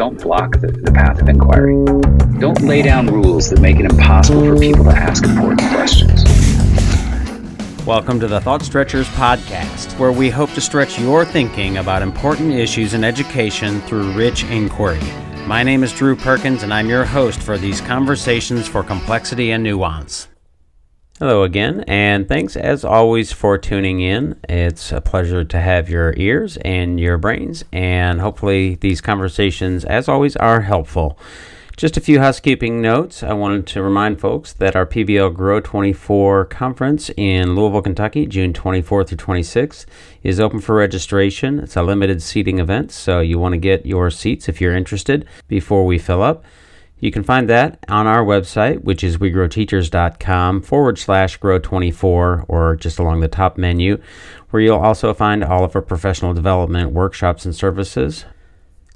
don't block the path of inquiry. Don't lay down rules that make it impossible for people to ask important questions. Welcome to the Thought Stretchers podcast, where we hope to stretch your thinking about important issues in education through rich inquiry. My name is Drew Perkins, and I'm your host for these conversations for complexity and nuance. Hello again, and thanks as always for tuning in. It's a pleasure to have your ears and your brains, and hopefully these conversations, as always, are helpful. Just a few housekeeping notes. I wanted to remind folks that our PBL Grow 24 conference in Louisville, Kentucky, June 24th through 26th, is open for registration. It's a limited seating event, so you want to get your seats if you're interested before we fill up. You can find that on our website, which is wegrowteachers.com/grow24, or just along the top menu, where you'll also find all of our professional development workshops and services.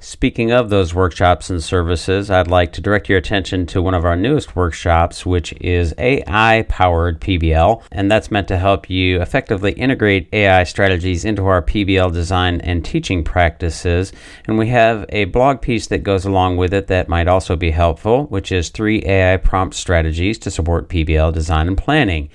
Speaking of those workshops and services, I'd like to direct your attention to one of our newest workshops, which is AI-powered PBL, and that's meant to help you effectively integrate AI strategies into our PBL design and teaching practices. And we have a blog piece that goes along with it that might also be helpful, which is 3 AI prompt strategies to support PBL design and planning.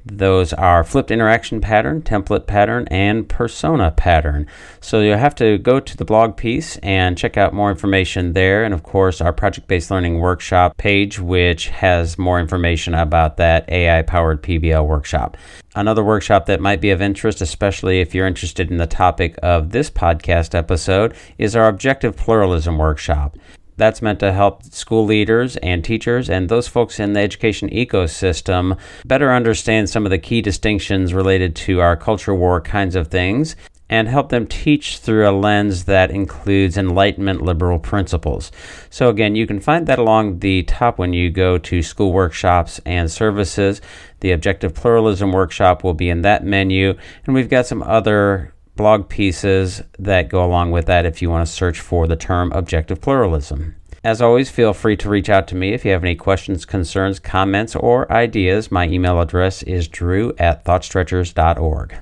Those are flipped interaction pattern, template pattern, and persona pattern. So you'll have to go to the blog piece and check out more information there. And of course, our project-based learning workshop page, which has more information about that AI-powered PBL workshop. Another workshop that might be of interest, especially if you're interested in the topic of this podcast episode, is our Objective Pluralism workshop. That's meant to help school leaders and teachers and those folks in the education ecosystem better understand some of the key distinctions related to our culture war kinds of things, and help them teach through a lens that includes Enlightenment liberal principles. So again, you can find that along the top when you go to school workshops and services. The Objective Pluralism workshop will be in that menu, and we've got some other blog pieces that go along with that if you want to search for the term objective pluralism. As always, feel free to reach out to me if you have any questions, concerns, comments, or ideas. My email address is drew@thoughtstretchers.org.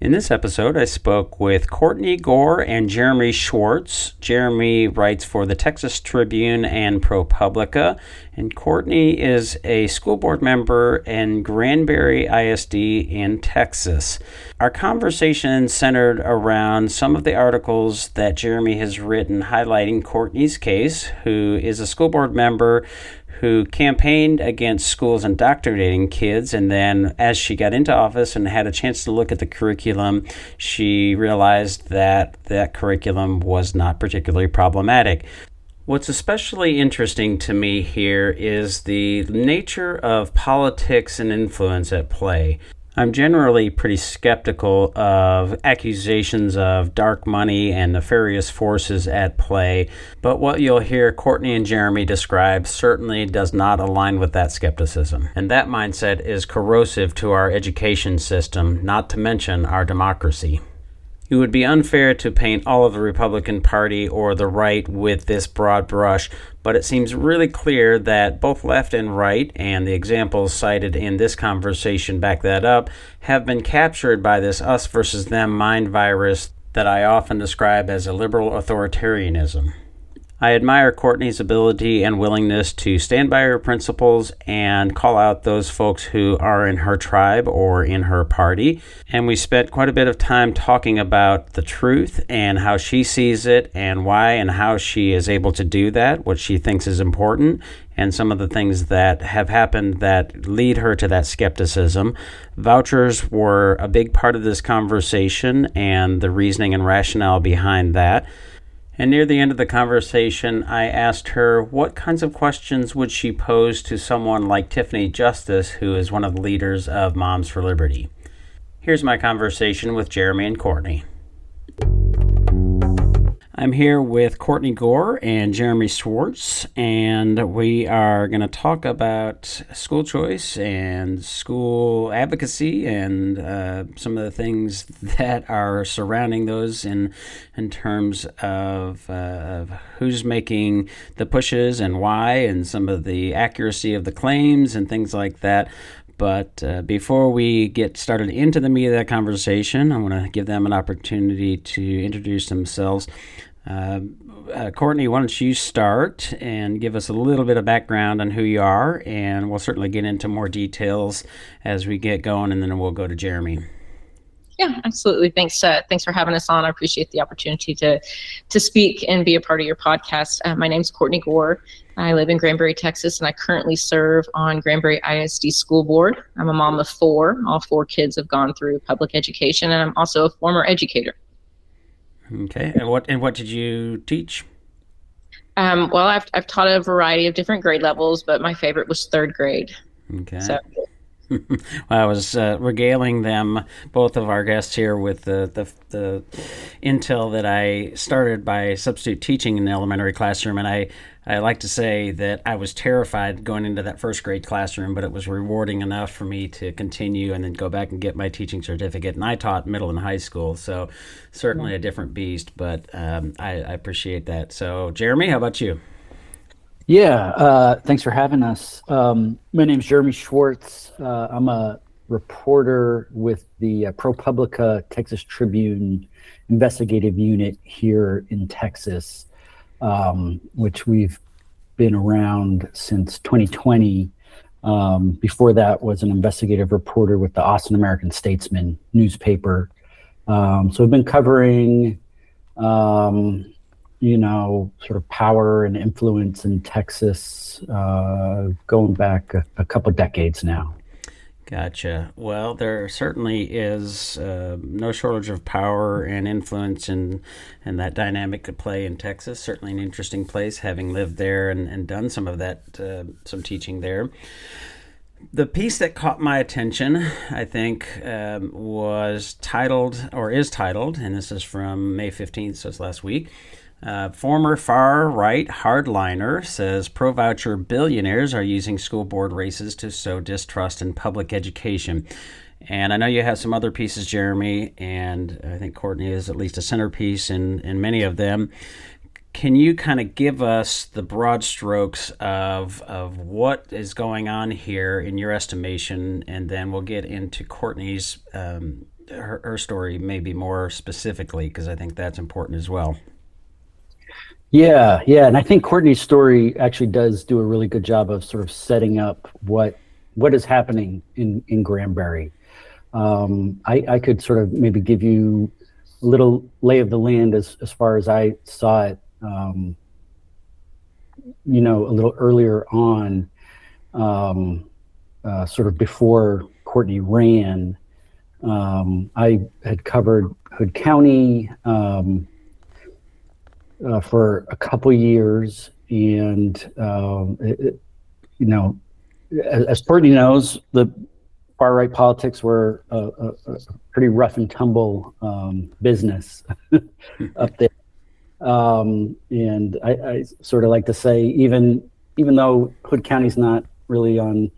In this episode, I spoke with Courtney Gore and Jeremy Schwartz. Jeremy writes for the Texas Tribune and ProPublica, and Courtney is a school board member in Granbury ISD in Texas. Our conversation centered around some of the articles that Jeremy has written highlighting Courtney's case, who is a school board member who campaigned against schools indoctrinating kids, and then as she got into office and had a chance to look at the curriculum, she realized that that curriculum was not particularly problematic. What's especially interesting to me here is the nature of politics and influence at play. I'm generally pretty skeptical of accusations of dark money and nefarious forces at play, but what you'll hear Courtney and Jeremy describe certainly does not align with that skepticism. And that mindset is corrosive to our education system, not to mention our democracy. It would be unfair to paint all of the Republican Party or the right with this broad brush, but it seems really clear that both left and right, and the examples cited in this conversation back that up, have been captured by this us versus them mind virus that I often describe as a liberal authoritarianism. I admire Courtney's ability and willingness to stand by her principles and call out those folks who are in her tribe or in her party. And we spent quite a bit of time talking about the truth and how she sees it and why and how she is able to do that, what she thinks is important, and some of the things that have happened that lead her to that skepticism. Vouchers were a big part of this conversation and the reasoning and rationale behind that. And near the end of the conversation, I asked her what kinds of questions would she pose to someone like Tiffany Justice, who is one of the leaders of Moms for Liberty. Here's my conversation with Jeremy and Courtney. I'm here with Courtney Gore and Jeremy Schwartz, and we are going to talk about school choice and school advocacy and some of the things that are surrounding those in terms of who's making the pushes and why, and some of the accuracy of the claims and things like that. But before we get started into the meat of that conversation, I want to give them an opportunity to introduce themselves. Courtney, why don't you start and give us a little bit of background on who you are, and we'll certainly get into more details as we get going, and then we'll go to Jeremy. Yeah, absolutely. Thanks for having us on. I appreciate the opportunity to speak and be a part of your podcast. My name's Courtney Gore. I live in Granbury, Texas, and I currently serve on Granbury ISD School Board. I'm a mom of 4. All 4 kids have gone through public education, and I'm also a former educator. Okay, and what did you teach? Well, I've taught a variety of different grade levels, but my favorite was 3rd grade. Okay. So. Well, I was regaling them, both of our guests here, with the intel that I started by substitute teaching in the elementary classroom, and I like to say that I was terrified going into that 1st grade classroom, but it was rewarding enough for me to continue and then go back and get my teaching certificate. And I taught middle and high school, so certainly a different beast, but I appreciate that. So, Jeremy, how about you? Yeah, thanks for having us. My name's Jeremy Schwartz. I'm a reporter with the ProPublica Texas Tribune investigative unit here in Texas, which we've been around since 2020. Before that was an investigative reporter with the Austin American-Statesman newspaper. So I've been covering sort of power and influence in Texas, going back a couple decades now. Gotcha. Well, there certainly is no shortage of power and influence and that dynamic at play in Texas. Certainly an interesting place, having lived there and done some of that, some teaching there. The piece that caught my attention, I think, was titled, and this is from May 15th, so it's last week. Former far-right hardliner says pro-voucher billionaires are using school board races to sow distrust in public education. And I know you have some other pieces, Jeremy, and I think Courtney is at least a centerpiece in many of them. Can you kind of give us the broad strokes of what is going on here in your estimation, and then we'll get into Courtney's, her story maybe more specifically, because I think that's important as well. Yeah, and I think Courtney's story actually does do a really good job of sort of setting up what is happening in Granbury. I could sort of maybe give you a little lay of the land as far as I saw it, a little earlier on, sort of before Courtney ran. I had covered Hood County, for a couple years, and as Courtney knows, the far right politics were a pretty rough and tumble business up there, and I sort of like to say, even though Hood County's not really on,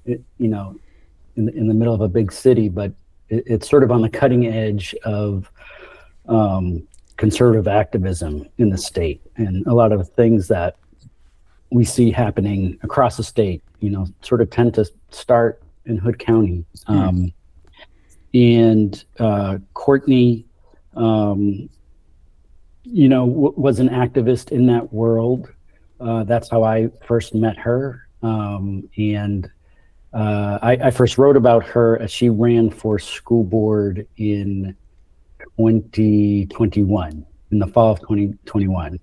in the middle of a big city, but it's sort of on the cutting edge of conservative activism in the state, and a lot of things that we see happening across the state, sort of tend to start in Hood County. And Courtney, was an activist in that world. That's how I first met her. And I first wrote about her as she ran for school board in 2021, in the fall of 2021.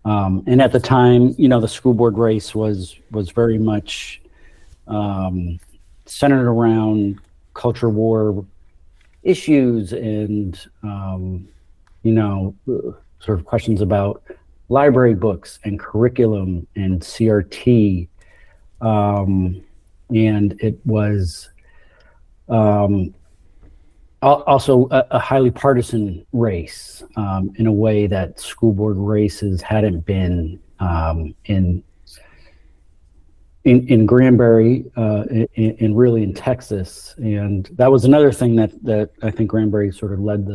And at the time, the school board race was very much centered around culture war issues and, sort of questions about library books and curriculum and CRT. And it was also a highly partisan race, in a way that school board races hadn't been in Granbury, and really in Texas. And that was another thing that I think Granbury sort of led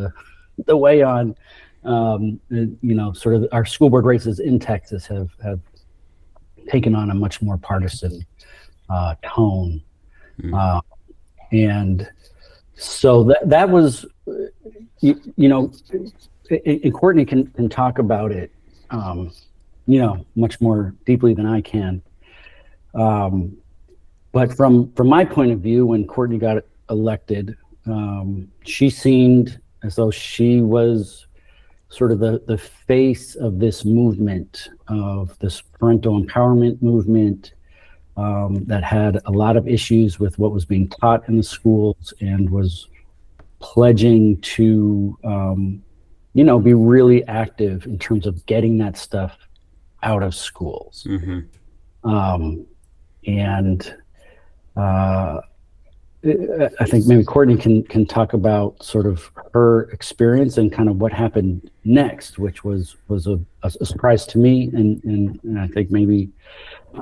the way on. Sort of our school board races in Texas have taken on a much more partisan tone. And so that was, and Courtney can talk about it, much more deeply than I can. But from my point of view, when Courtney got elected, she seemed as though she was sort of the face of this movement, of this parental empowerment movement, that had a lot of issues with what was being taught in the schools, and was pledging to, be really active in terms of getting that stuff out of schools. I think maybe Courtney can talk about sort of her experience and kind of what happened next, which was a surprise to me, and I think maybe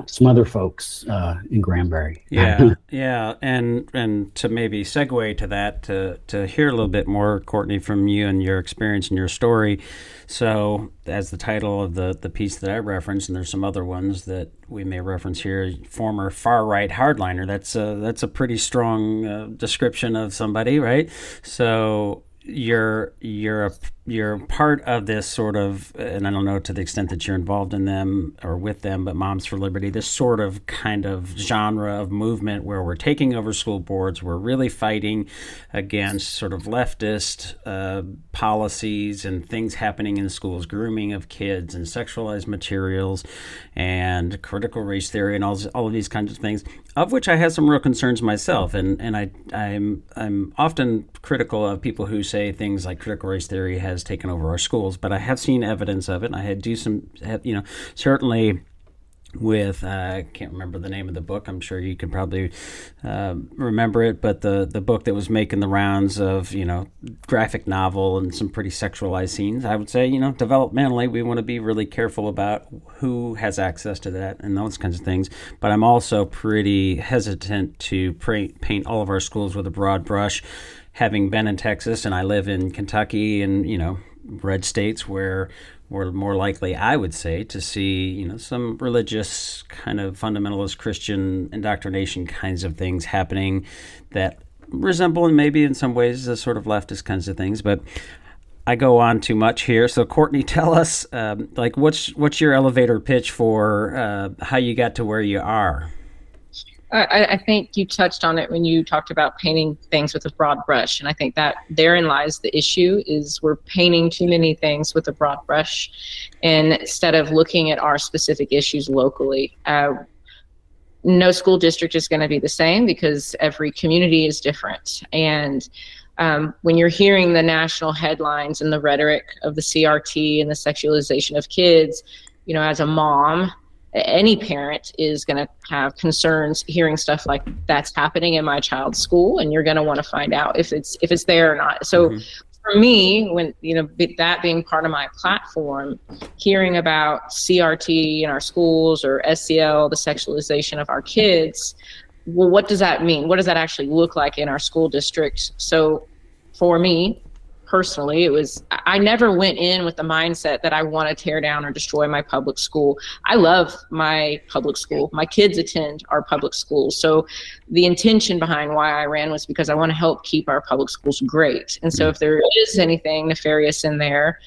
some other folks in Granbury. Yeah, and to maybe segue to that, to hear a little bit more, Courtney, from you and your experience and your story. So, as the title of the piece that I referenced, and there's some other ones that we may reference here, former far-right hardliner. That's a pretty strong description of somebody, right? So you're part of this sort of, and I don't know to the extent that you're involved in them or with them, but Moms for Liberty, this sort of kind of genre of movement where we're taking over school boards, we're really fighting against sort of leftist policies and things happening in schools, grooming of kids and sexualized materials and critical race theory and all of these kinds of things, of which I have some real concerns myself, and I'm often critical of people who say things like critical race theory has taken over our schools, but I have seen evidence of it. And I had certainly with I can't remember the name of the book. I'm sure you could probably remember it, but the book that was making the rounds of graphic novel and some pretty sexualized scenes. I would say developmentally we want to be really careful about who has access to that and those kinds of things. But I'm also pretty hesitant to paint all of our schools with a broad brush. Having been in Texas, and I live in Kentucky and red states where we're more likely, I would say, to see some religious kind of fundamentalist Christian indoctrination kinds of things happening that resemble, and maybe in some ways, the sort of leftist kinds of things. But I go on too much here. So Courtney, tell us, what's your elevator pitch for how you got to where you are? I think you touched on it when you talked about painting things with a broad brush. And I think that therein lies the issue, is we're painting too many things with a broad brush, and instead of looking at our specific issues locally. No school district is going to be the same because every community is different. And when you're hearing the national headlines and the rhetoric of the CRT and the sexualization of kids, as a mom, any parent is going to have concerns hearing stuff like that's happening in my child's school, and you're going to want to find out if it's there or not. So for me, when that being part of my platform, hearing about CRT in our schools or SEL, the sexualization of our kids, well, what does that mean? What does that actually look like in our school district? So for me personally, I never went in with the mindset that I want to tear down or destroy my public school. I love my public school. My kids attend our public schools. So the intention behind why I ran was because I want to help keep our public schools great. And so if there is anything nefarious in there,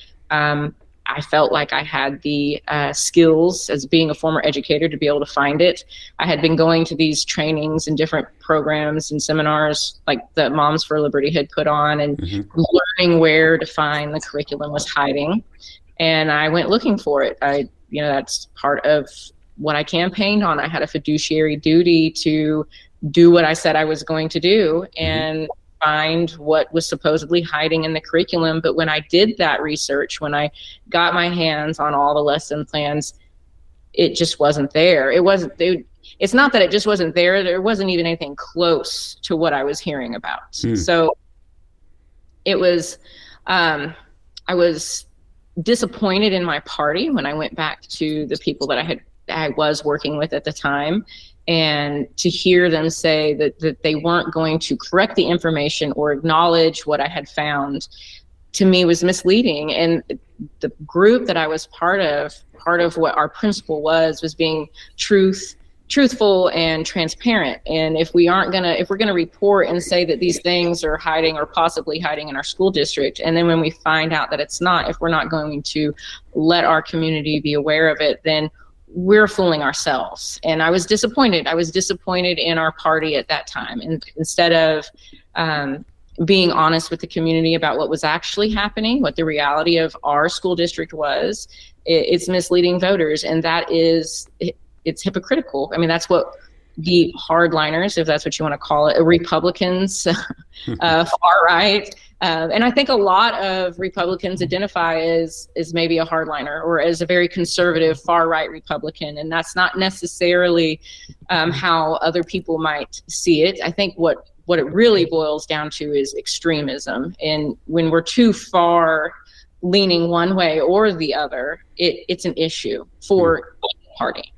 I felt like I had the skills as being a former educator to be able to find it. I had been going to these trainings and different programs and seminars like that Moms for Liberty had put on, and learning where to find the curriculum was hiding. And I went looking for it. That's part of what I campaigned on. I had a fiduciary duty to do what I said I was going to do and find what was supposedly hiding in the curriculum. But when I did that research, when I got my hands on all the lesson plans, it just wasn't there. It's not that it just wasn't there. There wasn't even anything close to what I was hearing about. So it was, I was disappointed in my party when I went back to the people that I was working with at the time, and to hear them say that they weren't going to correct the information or acknowledge what I had found, to me was misleading. And the group that I was part of what our principle was being truth, truthful and transparent. And if we're going to report and say that these things are hiding or possibly hiding in our school district, and then when we find out that it's not, if we're not going to let our community be aware of it, then we're fooling ourselves. And I was disappointed. I was disappointed in our party at that time. And instead of being honest with the community about what was actually happening, what the reality of our school district was, it's misleading voters. And that is, it's hypocritical. I mean, that's what the hardliners, if that's what you want to call it, Republicans, far right. And I think a lot of Republicans identify as maybe a hardliner or as a very conservative far right Republican. And that's not necessarily how other people might see it. I think what it really boils down to is extremism. And when we're too far leaning one way or the other, it's an issue for the party.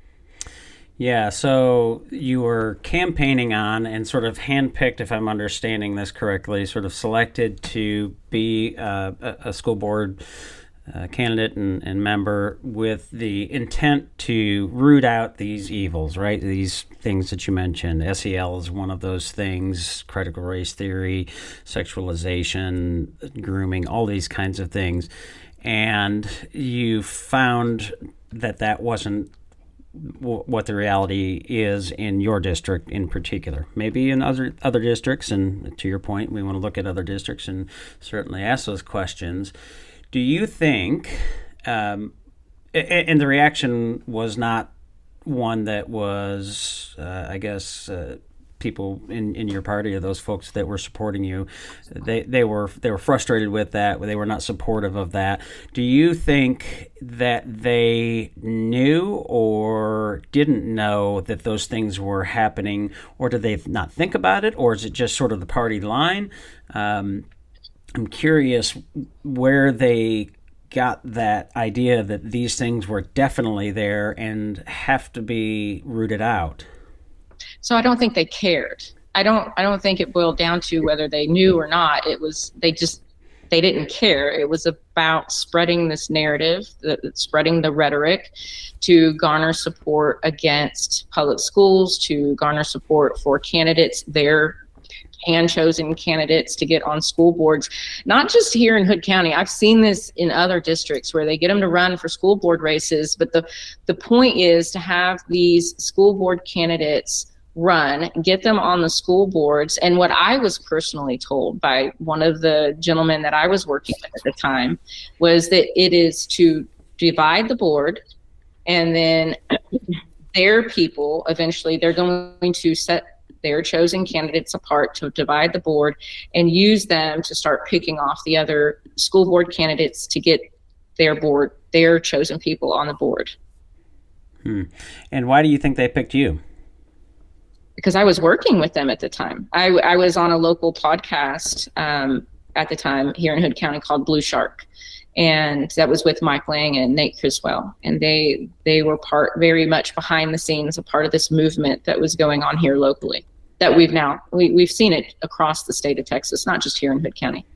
Yeah, so you were campaigning on and sort of handpicked, if I'm understanding this correctly, sort of selected to be a school board candidate and member with the intent to root out these evils, right? These things that you mentioned. SEL is one of those things, critical race theory, sexualization, grooming, all these kinds of things. And you found that wasn't what the reality is in your district in particular. Maybe in other districts, and to your point, we want to look at other districts and certainly ask those questions. Do you think, and the reaction was not one that was, people in your party or those folks that were supporting you, they were frustrated with that. They were not supportive of that. Do you think that they knew or didn't know that those things were happening, or did they not think about it, or is it just sort of the party line? I'm curious where they got that idea that these things were definitely there and have to be rooted out. So I don't think they cared. I don't think it boiled down to whether they knew or not. It was they didn't care. It was about spreading this narrative, spreading the rhetoric to garner support against public schools, to garner support for candidates, their hand-chosen candidates to get on school boards, not just here in Hood County. I've seen this in other districts where they get them to run for school board races, but the point is to have these school board candidates run, get them on the school boards. And what I was personally told by one of the gentlemen that I was working with at the time was that it is to divide the board, and then their people, eventually they're going to set their chosen candidates apart to divide the board and use them to start picking off the other school board candidates to get their chosen people on the board. And why do you think they picked you? Because I was working with them at the time. I was on a local podcast at the time here in Hood County called Blue Shark. And that was with Mike Lang and Nate Criswell. And they were very much behind the scenes, a part of this movement that was going on here locally, that we've seen it across the state of Texas, not just here in Hood County.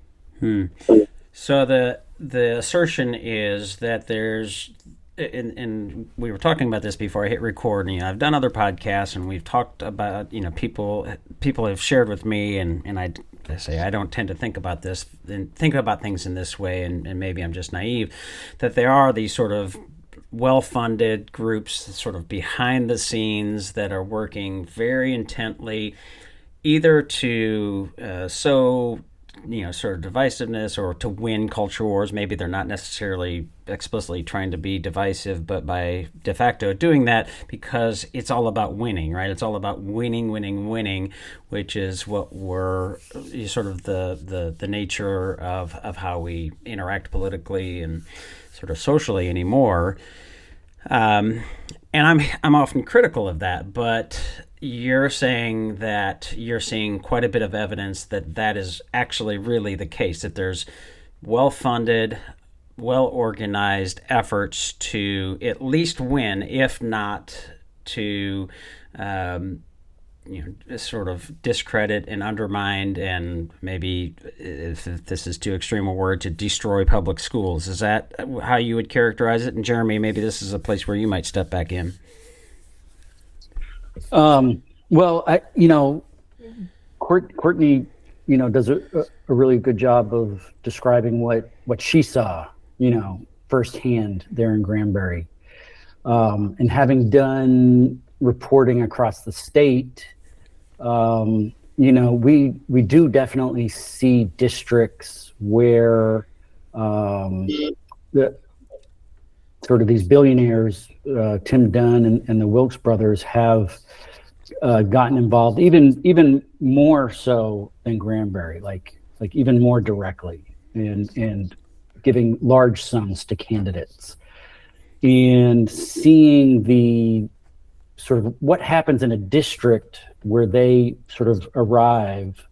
So the assertion is that there's, and we were talking about this before I hit record, and I've done other podcasts and we've talked about, people have shared with me, and I say I don't tend to think about this and think about things in this way, and maybe I'm just naive, that there are these sort of well-funded groups sort of behind the scenes that are working very intently either to sow sort of divisiveness or to win culture wars. Maybe they're not necessarily explicitly trying to be divisive, but by de facto doing that because it's all about winning, right? It's all about winning, which is what we're sort of the nature of how we interact politically and sort of socially anymore. And I'm often critical of that, but you're saying that you're seeing quite a bit of evidence that is actually really the case, that there's well-funded, well-organized efforts to at least win, if not to sort of discredit and undermine, and maybe, if this is too extreme a word, to destroy public schools. Is that how you would characterize it? And Jeremy, maybe this is a place where you might step back in. Well, Courtney, does a really good job of describing what she saw, firsthand there in Granbury. And having done reporting across the state, we do definitely see districts where the sort of these billionaires, Tim Dunn and the Wilkes brothers, have gotten involved even more so than Granbury, like even more directly, and giving large sums to candidates, and seeing the sort of what happens in a district where they sort of arrive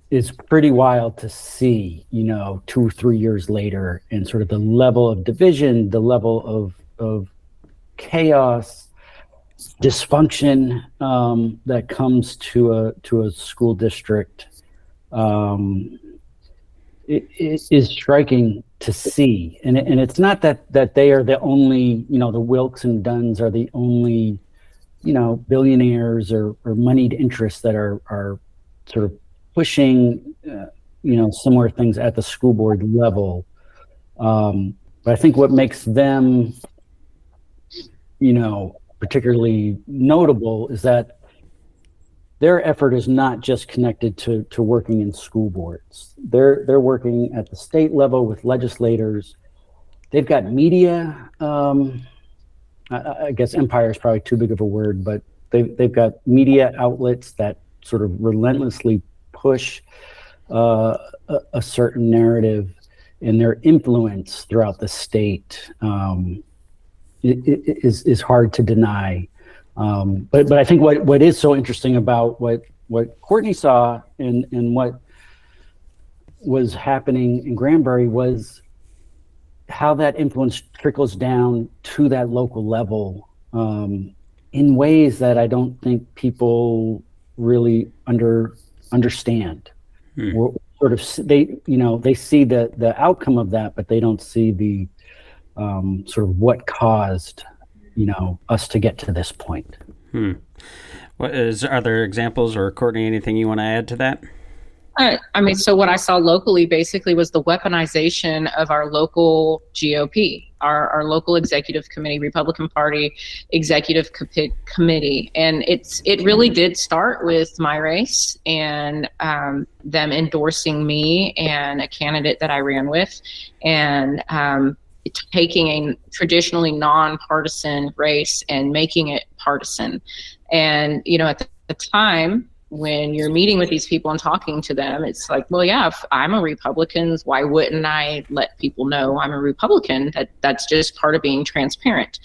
is pretty wild to see, 2 or 3 years later, and sort of the level of division, the level of chaos, dysfunction that comes to a school district. It is striking to see, and it's not that they are the only, the Wilkes and Dunns are the only, billionaires or moneyed interests that are sort of pushing, similar things at the school board level. But I think what makes them, particularly notable is that their effort is not just connected to working in school boards. They're working at the state level with legislators. They've got media. I guess empire is probably too big of a word, but they've got media outlets that sort of relentlessly push a certain narrative, and their influence throughout the state is hard to deny. But I think what is so interesting about what Courtney saw and what was happening in Granbury was how that influence trickles down to that local level in ways that I don't think people really understand. Or sort of they see the outcome of that, but they don't see the sort of what caused us to get to this point. Are there examples, or Courtney, anything you want to add to that? So what I saw locally basically was the weaponization of our local GOP, our local executive committee, Republican Party executive committee. And it really did start with my race and them endorsing me and a candidate that I ran with, and taking a traditionally nonpartisan race and making it partisan. And, at the time, when you're meeting with these people and talking to them, it's like, well, yeah, if I'm a Republican, why wouldn't I let people know I'm a Republican? That's just part of being transparent.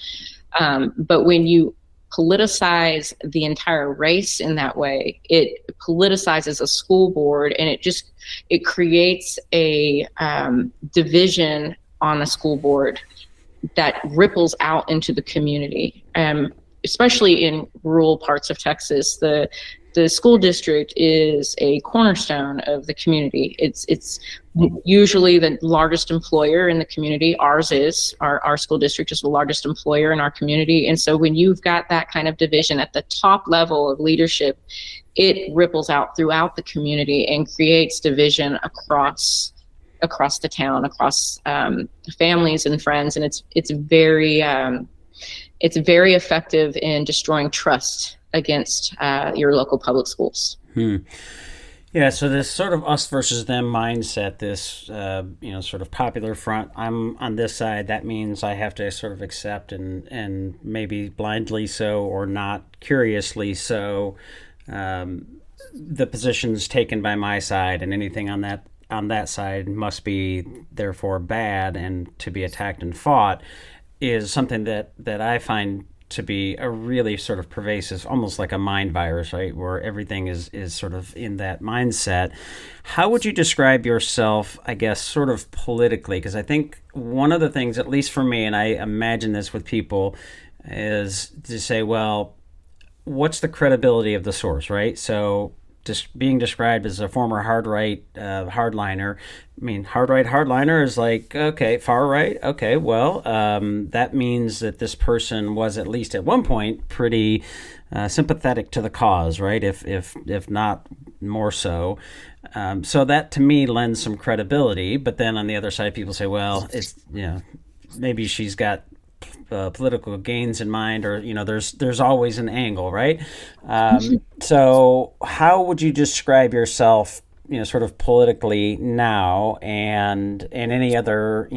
But when you politicize the entire race in that way, it politicizes a school board, and it creates a division on a school board that ripples out into the community. Especially in rural parts of Texas, the school district is a cornerstone of the community. It's usually the largest employer in the community. Ours is. Our school district is the largest employer in our community. And so when you've got that kind of division at the top level of leadership, it ripples out throughout the community and creates division across the town, across families and friends. And it's very effective in destroying trust against your local public schools. Yeah, so this sort of us versus them mindset, this sort of popular front, I'm on this side, that means I have to sort of accept and maybe blindly so or not curiously so the positions taken by my side, and anything on that side must be therefore bad and to be attacked and fought, is something that I find to be a really sort of pervasive, almost like a mind virus, right? Where everything is sort of in that mindset. How would you describe yourself, I guess, sort of politically? Because I think one of the things, at least for me, and I imagine this with people, is to say, well, what's the credibility of the source, right? So being described as a former hard-right hardliner. I mean, hard-right hardliner is like, okay, far right. Okay, well, that means that this person was at least at one point pretty sympathetic to the cause, right? If not more so. So that to me lends some credibility. But then on the other side, people say, well, it's maybe she's got political gains in mind, or there's always an angle, right? So how would you describe yourself, sort of politically now, and any other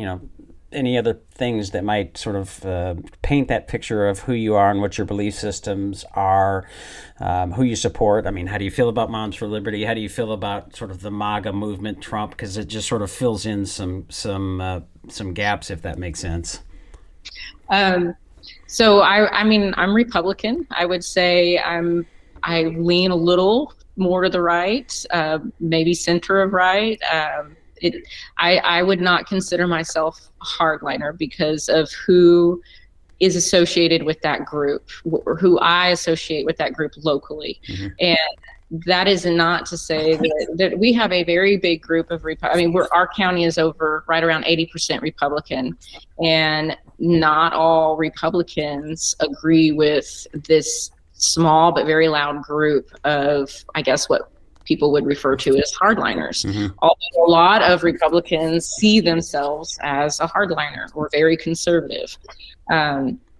things that might sort of paint that picture of who you are and what your belief systems are, who you support? I mean, how do you feel about Moms for Liberty? How do you feel about sort of the MAGA movement, Trump? Because it just sort of fills in some gaps, if that makes sense. So I mean, I'm Republican. I would say I lean a little more to the right, maybe center of right. I would not consider myself a hardliner because of who is associated with that group, or who I associate with that group locally. Mm-hmm. And that is not to say that we have a very big group of our county is right around 80% Republican, and not all Republicans agree with this small but very loud group of, I guess, what people would refer to as hardliners. Mm-hmm. Although a lot of Republicans see themselves as a hardliner or very conservative.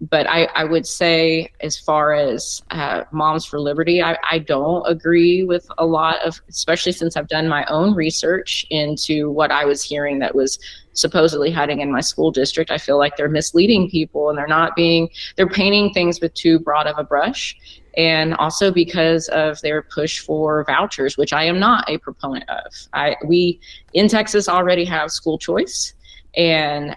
But I would say, as far as Moms for Liberty, I don't agree with a lot of, especially since I've done my own research into what I was hearing that was supposedly hiding in my school district. I feel like they're misleading people, and they're painting things with too broad of a brush. And also because of their push for vouchers, which I am not a proponent of. We in Texas already have school choice, and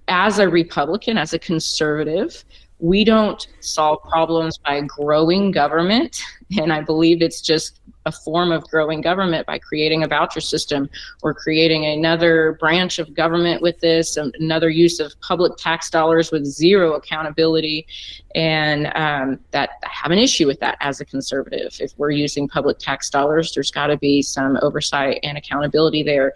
as a Republican, as a conservative, we don't solve problems by growing government. And I believe it's just a form of growing government by creating a voucher system or creating another branch of government with this, another use of public tax dollars with zero accountability. And that I have an issue with that as a conservative. If we're using public tax dollars, there's got to be some oversight and accountability there.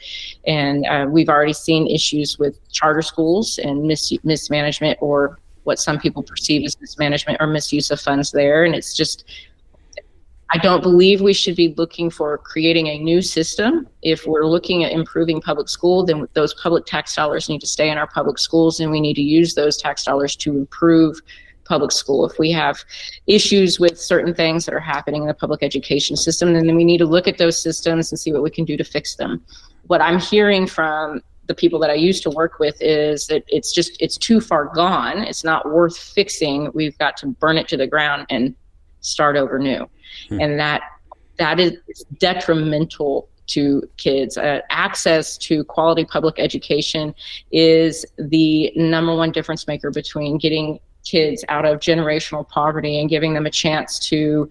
And we've already seen issues with charter schools and mismanagement, or what some people perceive as mismanagement or misuse of funds there. And it's just, I don't believe we should be looking for creating a new system. If we're looking at improving public school, then those public tax dollars need to stay in our public schools, and we need to use those tax dollars to improve public school. If we have issues with certain things that are happening in the public education system, then we need to look at those systems and see what we can do to fix them. What I'm hearing from the people that I used to work with is that it's too far gone. It's not worth fixing. We've got to burn it to the ground and start over new. And that is detrimental to kids. Access to quality public education is the number one difference maker between getting kids out of generational poverty and giving them a chance to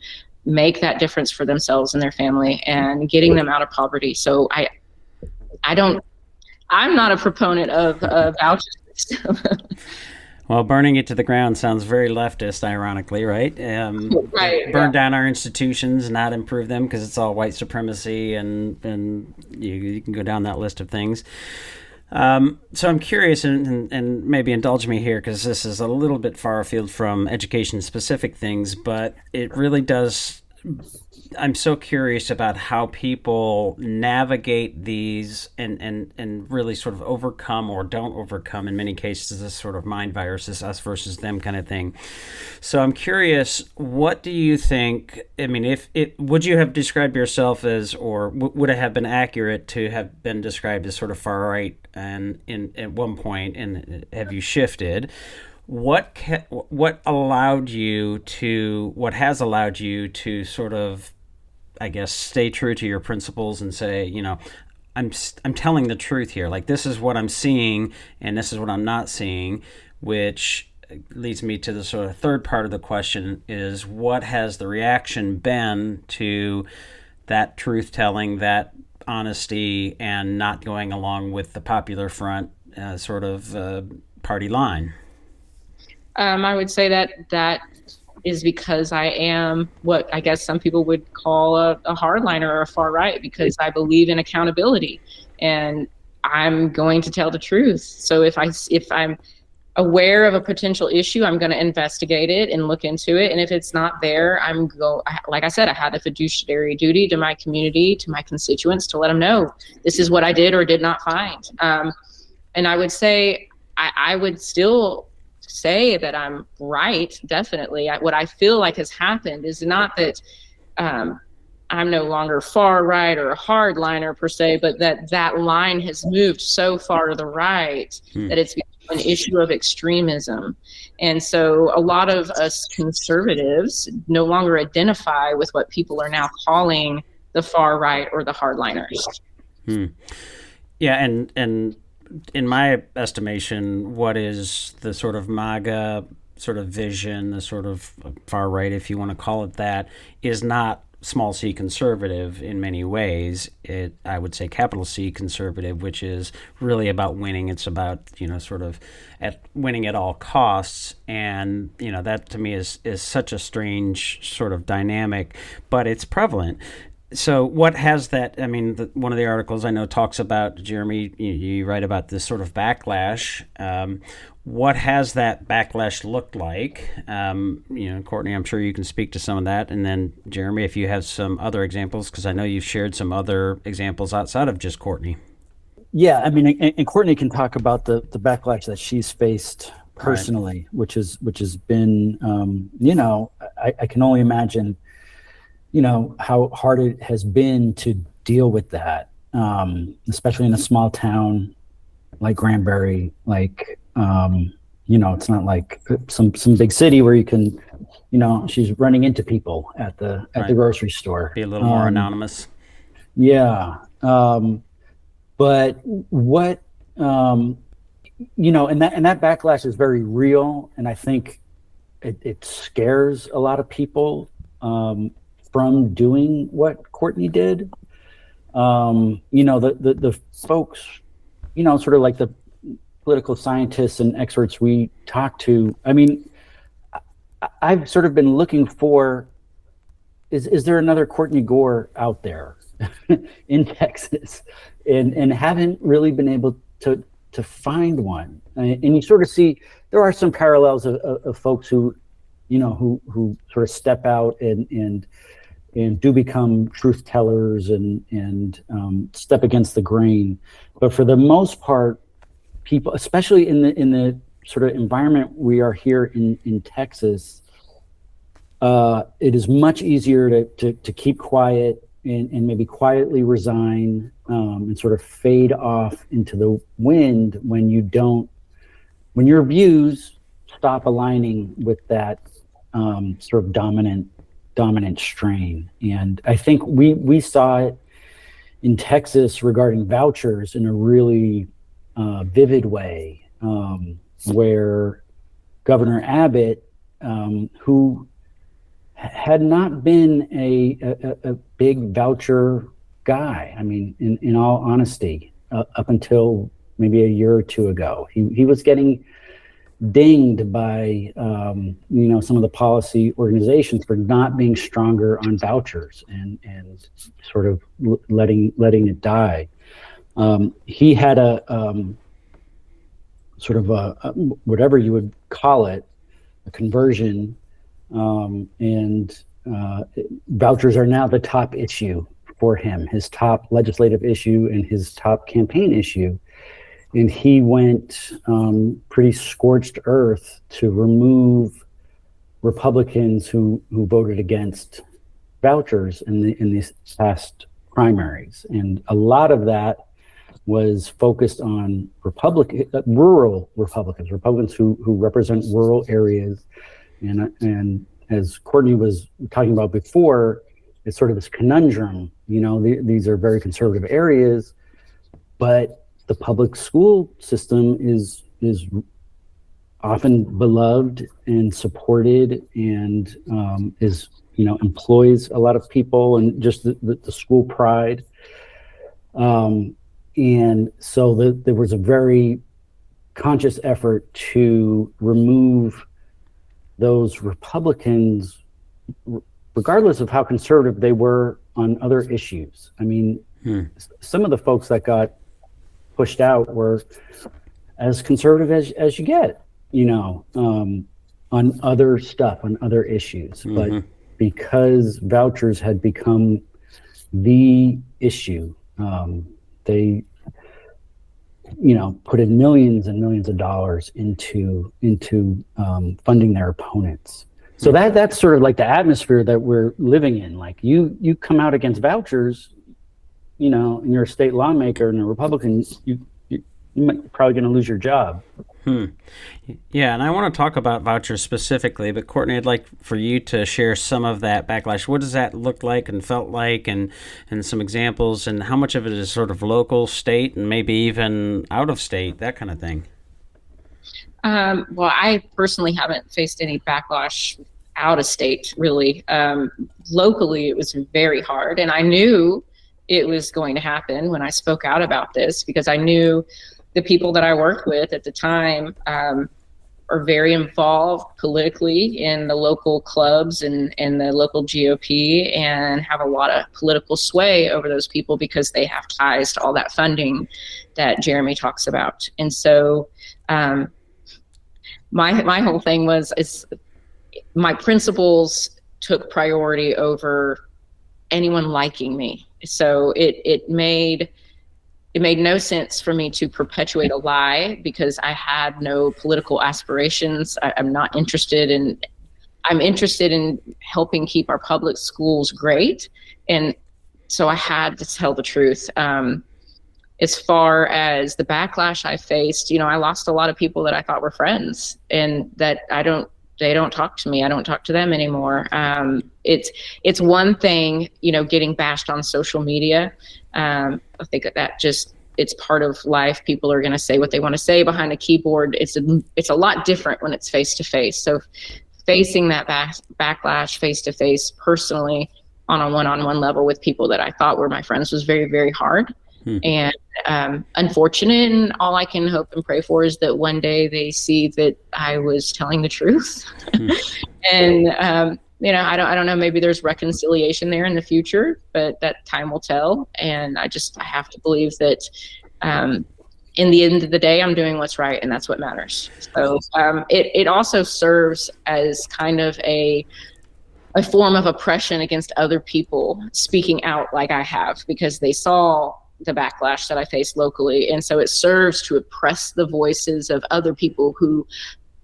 make that difference for themselves and their family, and getting them out of poverty. So I'm not a proponent of voucher system. Well, burning it to the ground sounds very leftist, ironically, right? Right. Burn down our institutions, not improve them, because it's all white supremacy, and you can go down that list of things. So I'm curious, and maybe indulge me here, because this is a little bit far afield from education-specific things, but it really does. I'm so curious about how people navigate these and really sort of overcome or don't overcome, in many cases, this sort of mind virus, this us versus them kind of thing. So I'm curious, what do you think? I mean, would you have described yourself as, or would it have been accurate to have been described as sort of far right, and at one point, and have you shifted? What has allowed you to sort of, I guess, stay true to your principles and say, I'm telling the truth here. Like, this is what I'm seeing, and this is what I'm not seeing, which leads me to the sort of third part of the question is, what has the reaction been to that truth telling, that honesty, and not going along with the popular front party line? I would say that is because I am what I guess some people would call a hardliner or a far right, because I believe in accountability and I'm going to tell the truth. So if I'm aware of a potential issue, I'm going to investigate it and look into it. And if it's not there, like I said, I had a fiduciary duty to my community, to my constituents, to let them know this is what I did or did not find. And I would say, I would still say that I'm right. Definitely. What I feel like has happened is not that I'm no longer far right or a hardliner per se, but that line has moved so far to the right that it's become an issue of extremism. And so a lot of us conservatives no longer identify with what people are now calling the far right or the hardliners. Yeah, and in my estimation, what is the sort of MAGA sort of vision, the sort of far right, if you want to call it that, is not small c conservative in many ways. I would say capital C conservative, which is really about winning. It's about, sort of winning at all costs. And, that to me is such a strange sort of dynamic, but it's prevalent. So what has that, one of the articles I know talks about, Jeremy, you write about this sort of backlash. What has that backlash looked like? Courtney, I'm sure you can speak to some of that. And then Jeremy, if you have some other examples, because I know you've shared some other examples outside of just Courtney. Yeah, and Courtney can talk about the backlash that she's faced personally, right, which has been, I can only imagine how hard it has been to deal with that, especially in a small town like Granbury. It's not like some big city where you can, she's running into people at the grocery store. Be a little more anonymous. Yeah. But what, and that backlash is very real. And I think it scares a lot of people, from doing what Courtney did. The folks, sort of like the political scientists and experts we talk to. I've sort of been looking for, is there another Courtney Gore out there in Texas? And haven't really been able to find one. And you sort of see, there are some parallels of folks who sort of step out and do become truth tellers and step against the grain. But for the most part, people, especially in the sort of environment we are here in Texas, it is much easier to keep quiet and maybe quietly resign, and sort of fade off into the wind when your views stop aligning with that sort of dominant strain. And I think we saw it in Texas regarding vouchers in a really vivid way, where Governor Abbott, who had not been a big voucher guy, in all honesty, up until maybe a year or two ago, he was getting dinged by some of the policy organizations for not being stronger on vouchers and sort of letting it die. He had a sort of a whatever you would call it, a conversion, and vouchers are now the top issue for him, his top legislative issue and his top campaign issue. And he went pretty scorched earth to remove Republicans who voted against vouchers in these past primaries. And a lot of that was focused on rural Republicans who represent rural areas. And as Courtney was talking about before, it's sort of this conundrum. These are very conservative areas, but the public school system is often beloved and supported, and employs a lot of people, and just the school pride. And so there was a very conscious effort to remove those Republicans, regardless of how conservative they were on other issues. I mean, some of the folks that got pushed out were as conservative as you get, on other stuff, on other issues. But because vouchers had become the issue, they put in millions and millions of dollars into funding their opponents. So that's sort of like the atmosphere that we're living in. Like you come out against vouchers, and you're a state lawmaker and a Republican, you're probably going to lose your job. Yeah, and I want to talk about vouchers specifically, but Courtney, I'd like for you to share some of that backlash. What does that look like and felt like, and some examples, and how much of it is sort of local, state, and maybe even out of state, that kind of thing? Well, I personally haven't faced any backlash out of state, really. Locally, it was very hard, and I knew it was going to happen when I spoke out about this, because I knew the people that I worked with at the time are very involved politically in the local clubs and the local GOP, and have a lot of political sway over those people because they have ties to all that funding that Jeremy talks about. And so my whole thing is my principles took priority over anyone liking me. So it made no sense for me to perpetuate a lie because I had no political aspirations. I'm interested in helping keep our public schools great. And so I had to tell the truth. As far as the backlash I faced, I lost a lot of people that I thought were friends, and that they don't talk to me. I don't talk to them anymore. It's one thing, getting bashed on social media. I think that it's part of life. People are going to say what they want to say behind a keyboard. It's a lot different when it's face to face. So facing that backlash face to face personally on a one-on-one level with people that I thought were my friends was very, very hard. And unfortunate, and all I can hope and pray for is that one day they see that I was telling the truth. And I don't know, maybe there's reconciliation there in the future, but that time will tell. And I have to believe that in the end of the day, I'm doing what's right, and that's what matters. So it also serves as kind of a form of oppression against other people speaking out like I have, because they saw the backlash that I faced locally. And so it serves to oppress the voices of other people who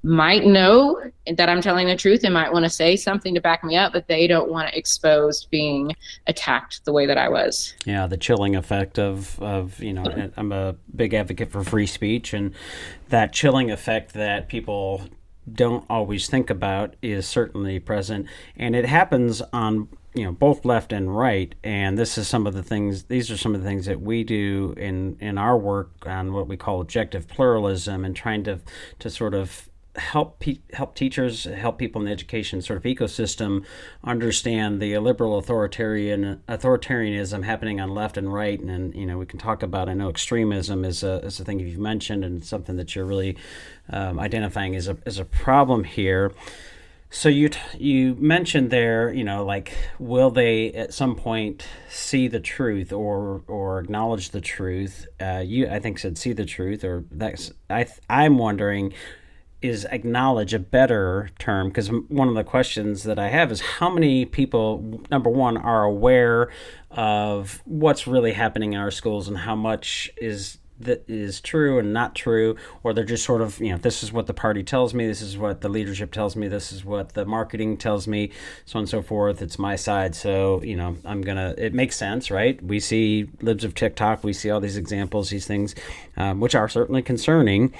might know that I'm telling the truth and might want to say something to back me up, but they don't want to expose being attacked the way that I was. Yeah, the chilling effect of I'm a big advocate for free speech, and that chilling effect that people don't always think about is certainly present, and it happens on both left and right. And these are some of the things that we do in our work on what we call objective pluralism, and trying to sort of help teachers, help people in the education sort of ecosystem understand the liberal authoritarianism happening on left and right. And we can talk about, I know extremism is a thing you've mentioned, and something that you're really identifying as a problem here. So you mentioned there, will they at some point see the truth or acknowledge the truth? You, I think, said see the truth, or that's I'm wondering, is acknowledge a better term? Because one of the questions that I have is how many people, number one, are aware of what's really happening in our schools, and how much that is true and not true, or they're just sort of, this is what the party tells me, this is what the leadership tells me, this is what the marketing tells me, so on and so forth. It's my side, so it makes sense, right? We see libs of TikTok, we see all these examples, these things, which are certainly concerning.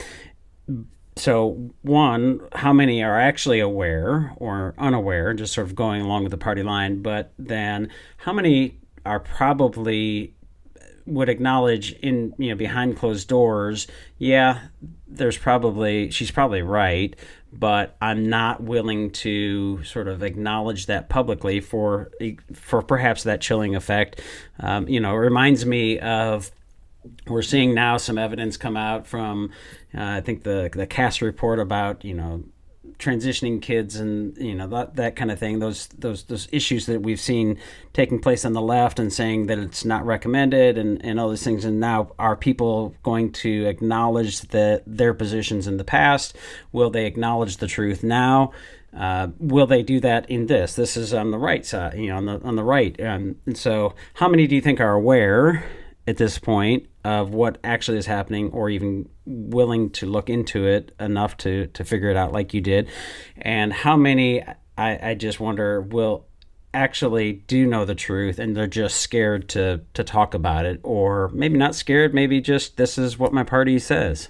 So one, how many are actually aware or unaware, just sort of going along with the party line? But then how many are probably would acknowledge in behind closed doors, she's probably right, but I'm not willing to sort of acknowledge that publicly for perhaps that chilling effect. It reminds me of, we're seeing now some evidence come out from I think the Cass report about transitioning kids and that kind of thing. Those issues that we've seen taking place on the left and saying that it's not recommended and all these things. And now, are people going to acknowledge their positions in the past? Will they acknowledge the truth now? Will they do that in this? This is on the right side, on the right. And so, how many do you think are aware at this point of what actually is happening, or even willing to look into it enough to figure it out like you did? And how many, I just wonder, will actually do know the truth and they're just scared to talk about it? Or maybe not scared, maybe just, this is what my party says.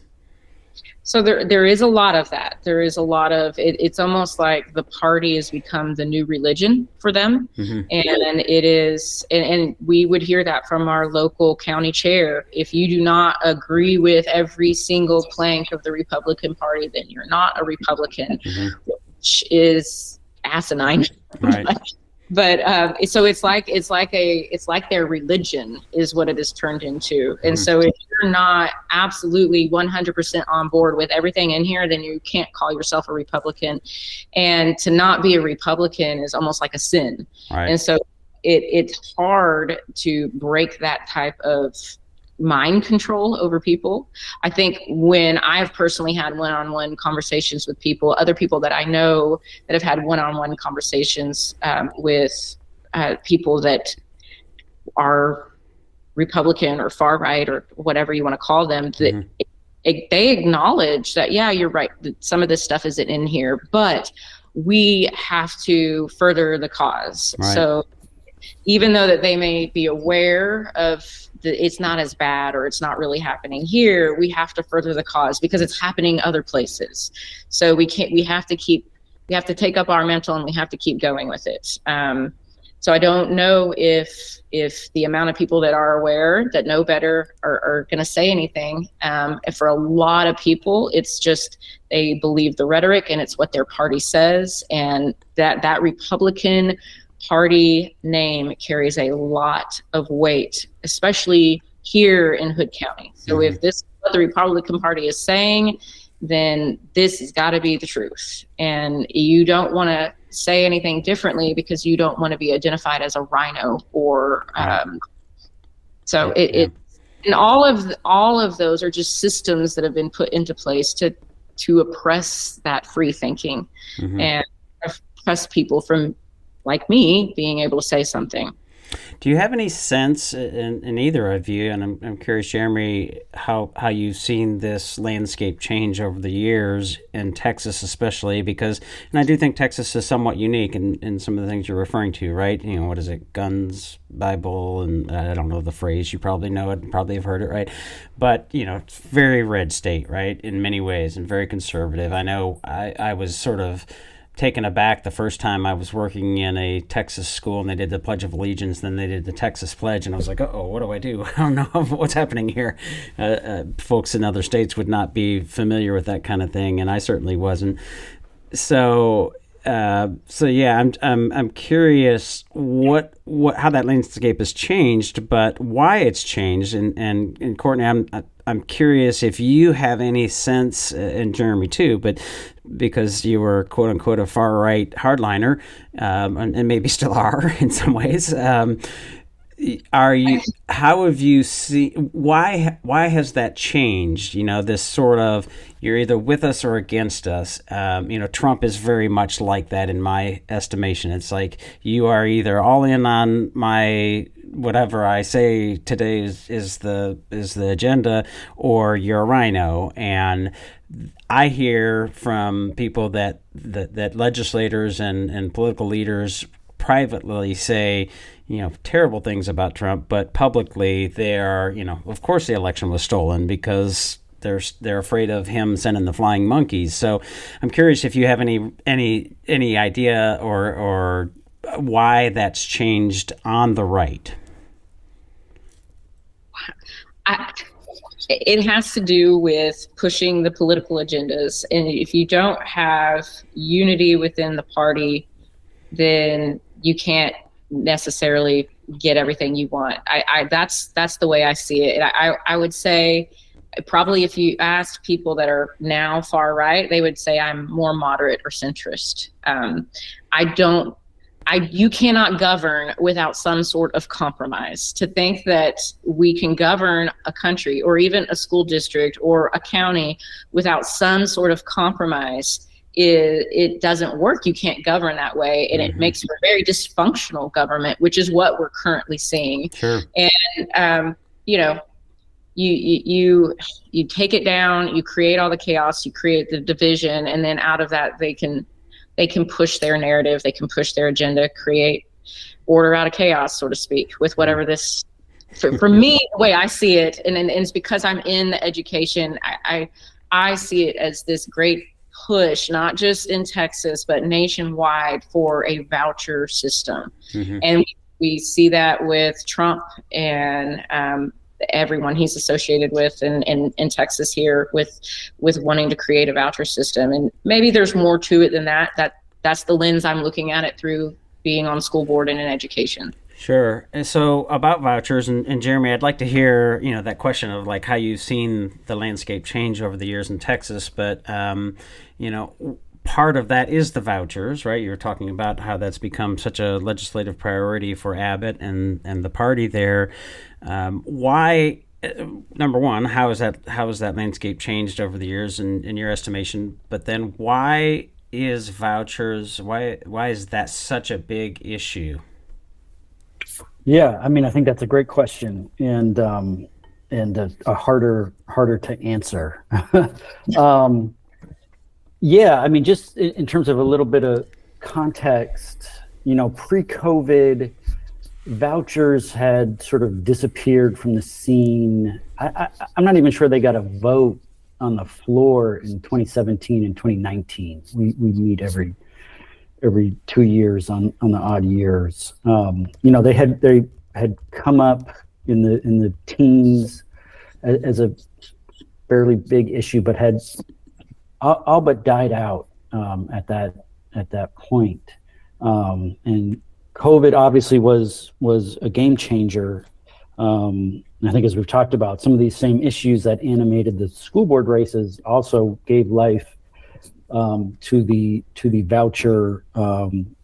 So there is a lot of that. There is a lot of it. It's almost like the party has become the new religion for them. Mm-hmm. And it is, and we would hear that from our local county chair. If you do not agree with every single plank of the Republican Party, then you're not a Republican, mm-hmm. which is asinine. Right. But so it's like their religion is what it has turned into. And so if you're not absolutely 100% on board with everything in here, then you can't call yourself a Republican. And to not be a Republican is almost like a sin. Right. And so it's hard to break that type of mind control over people. I think when I've personally had one-on-one conversations with people, other people that I know that have had one-on-one conversations with people that are Republican or far right or whatever you want to call them, that they acknowledge that, yeah, you're right, that some of this stuff isn't in here, but we have to further the cause. Right. So even though that they may be aware of it's not as bad or it's not really happening here, we have to further the cause because it's happening other places. So we have to take up our mantle and we have to keep going with it. So I don't know if the amount of people that are aware, that know better, are going to say anything. And for a lot of people, it's just they believe the rhetoric and it's what their party says, and that Republican Party name carries a lot of weight, especially here in Hood County. So if this is what the Republican Party is saying, then this has got to be the truth. And you don't want to say anything differently because you don't want to be identified as a rhino or and all of those are just systems that have been put into place to oppress that free thinking and oppress people from, like me, being able to say something. Do you have any sense in either of you, and I'm curious, Jeremy, how you've seen this landscape change over the years in Texas especially, and I do think Texas is somewhat unique in some of the things you're referring to, right? What is it, guns, Bible, and I don't know the phrase, you probably know it, probably have heard it, right? But, it's very red state, right, in many ways, and very conservative. I know I was sort of taken aback the first time I was working in a Texas school and they did the Pledge of Allegiance, then they did the Texas Pledge, and I was like, uh-oh, what do I do? I don't know what's happening here. Folks in other states would not be familiar with that kind of thing, and I certainly wasn't. So yeah, I'm curious how that landscape has changed, but why it's changed. And Courtney, I'm curious if you have any sense, and Jeremy too, but because you were quote unquote a far right hardliner, and maybe still are in some ways. How have you seen, why has that changed? This sort of, you're either with us or against us. Trump is very much like that in my estimation. It's like you are either all in on my whatever I say today is the agenda, or you're a rhino. And I hear from people that legislators and political leaders privately say, terrible things about Trump, but publicly they are, of course the election was stolen because they're afraid of him sending the flying monkeys. So I'm curious if you have any idea or why that's changed on the right. It has to do with pushing the political agendas. And if you don't have unity within the party, then you can't necessarily get everything you want. That's the way I see it. And I would say probably if you asked people that are now far right, they would say I'm more moderate or centrist. You cannot govern without some sort of compromise. To think that we can govern a country or even a school district or a county without some sort of compromise, it doesn't work. You can't govern that way, and it makes for a very dysfunctional government, which is what we're currently seeing. Sure. And you take it down, you create all the chaos, you create the division, and then out of that they can push their narrative, they can push their agenda, create order out of chaos, so to speak, with whatever this. For me, the way I see it, and it's because I'm in the education, I see it as this great push, not just in Texas, but nationwide, for a voucher system. And we see that with Trump and everyone he's associated with in Texas here with wanting to create a voucher system. And maybe there's more to it than that. That's the lens I'm looking at it through, being on school board and in education. Sure. And so about vouchers, and Jeremy, I'd like to hear, that question of like how you've seen the landscape change over the years in Texas. But, part of that is the vouchers, right? You're talking about how that's become such a legislative priority for Abbott and the party there. Why, number one, how has that landscape changed over the years in your estimation? But then why is vouchers, why is that such a big issue? Yeah, I mean, I think that's a great question, and a harder to answer. Yeah, I mean, just in terms of a little bit of context, pre-COVID, vouchers had sort of disappeared from the scene. I'm not even sure they got a vote on the floor in 2017 and 2019. We meet every 2 years on the odd years. They had come up in the teens as a fairly big issue, but had all but died out at that point. And COVID obviously was a game changer. I think, as we've talked about, some of these same issues that animated the school board races also gave life to the voucher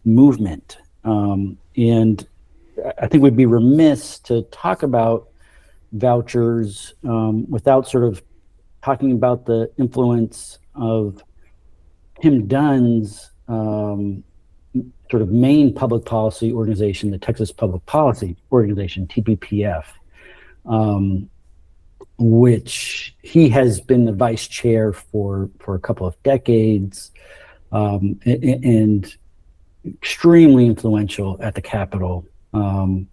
movement. And I think we'd be remiss to talk about vouchers without sort of talking about the influence of Tim Dunn's sort of main public policy organization, the Texas Public Policy Organization, TPPF, which he has been the vice chair for a couple of decades, and extremely influential at the Capitol. And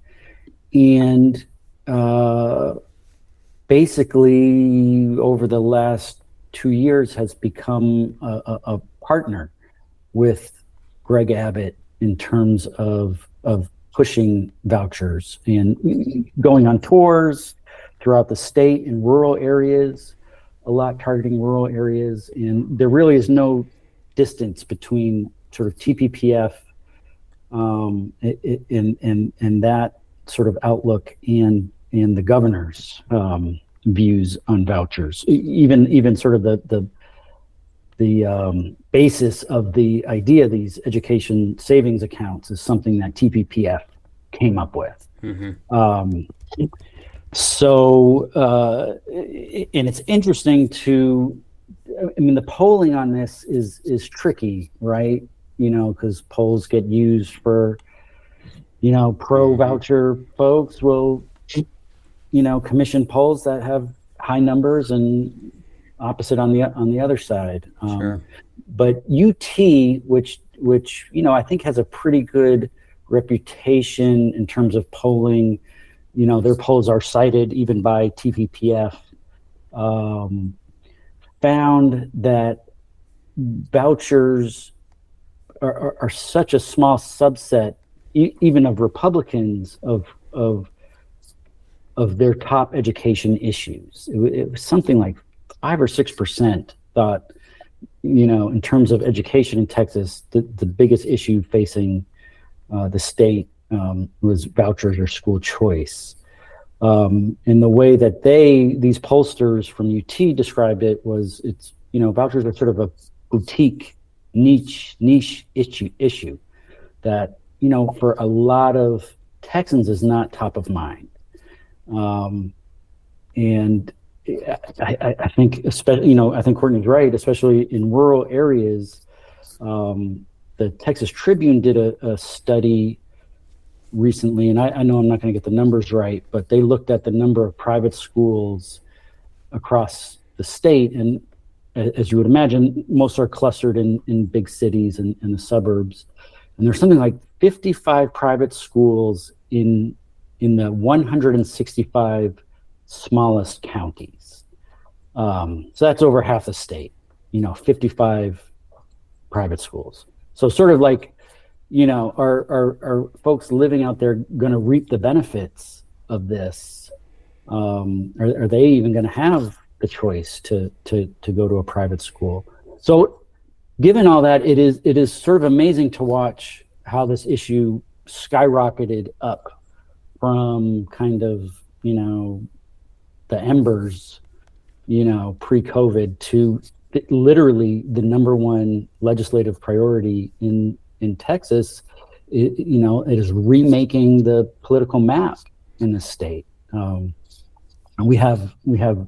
basically, over the last 2 years, has become a partner with Greg Abbott in terms of pushing vouchers and going on tours throughout the state in rural areas, a lot targeting rural areas. And there really is no distance between sort of TPPF and that sort of outlook and the governor's views on vouchers. Even sort of the basis of the idea of these education savings accounts is something that TPPF came up with. So, and it's interesting the polling on this is tricky, right? Because polls get used for, pro voucher folks will, commission polls that have high numbers and opposite on the other side. Sure. But UT, which I think has a pretty good reputation in terms of polling, their polls are cited even by TPPF, found that vouchers are such a small subset, even of Republicans, of their top education issues. It was something like 5 or 6% thought, in terms of education in Texas, the biggest issue facing the state was vouchers or school choice. And the way that these pollsters from UT described it was, vouchers are sort of a boutique niche issue that, for a lot of Texans is not top of mind. And I think, especially, I think Courtney's right, especially in rural areas. The Texas Tribune did a study recently, and I know I'm not going to get the numbers right, but they looked at the number of private schools across the state. And as you would imagine, most are clustered in big cities and the suburbs. And there's something like 55 private schools in the 165 smallest counties. So that's over half the state, 55 private schools. So sort of like, are folks living out there going to reap the benefits of this? Are they even going to have the choice to go to a private school? So given all that, it is sort of amazing to watch how this issue skyrocketed up from kind of, the embers, pre-COVID to literally the number one legislative priority in Texas. It is remaking the political map in the state. And we have primary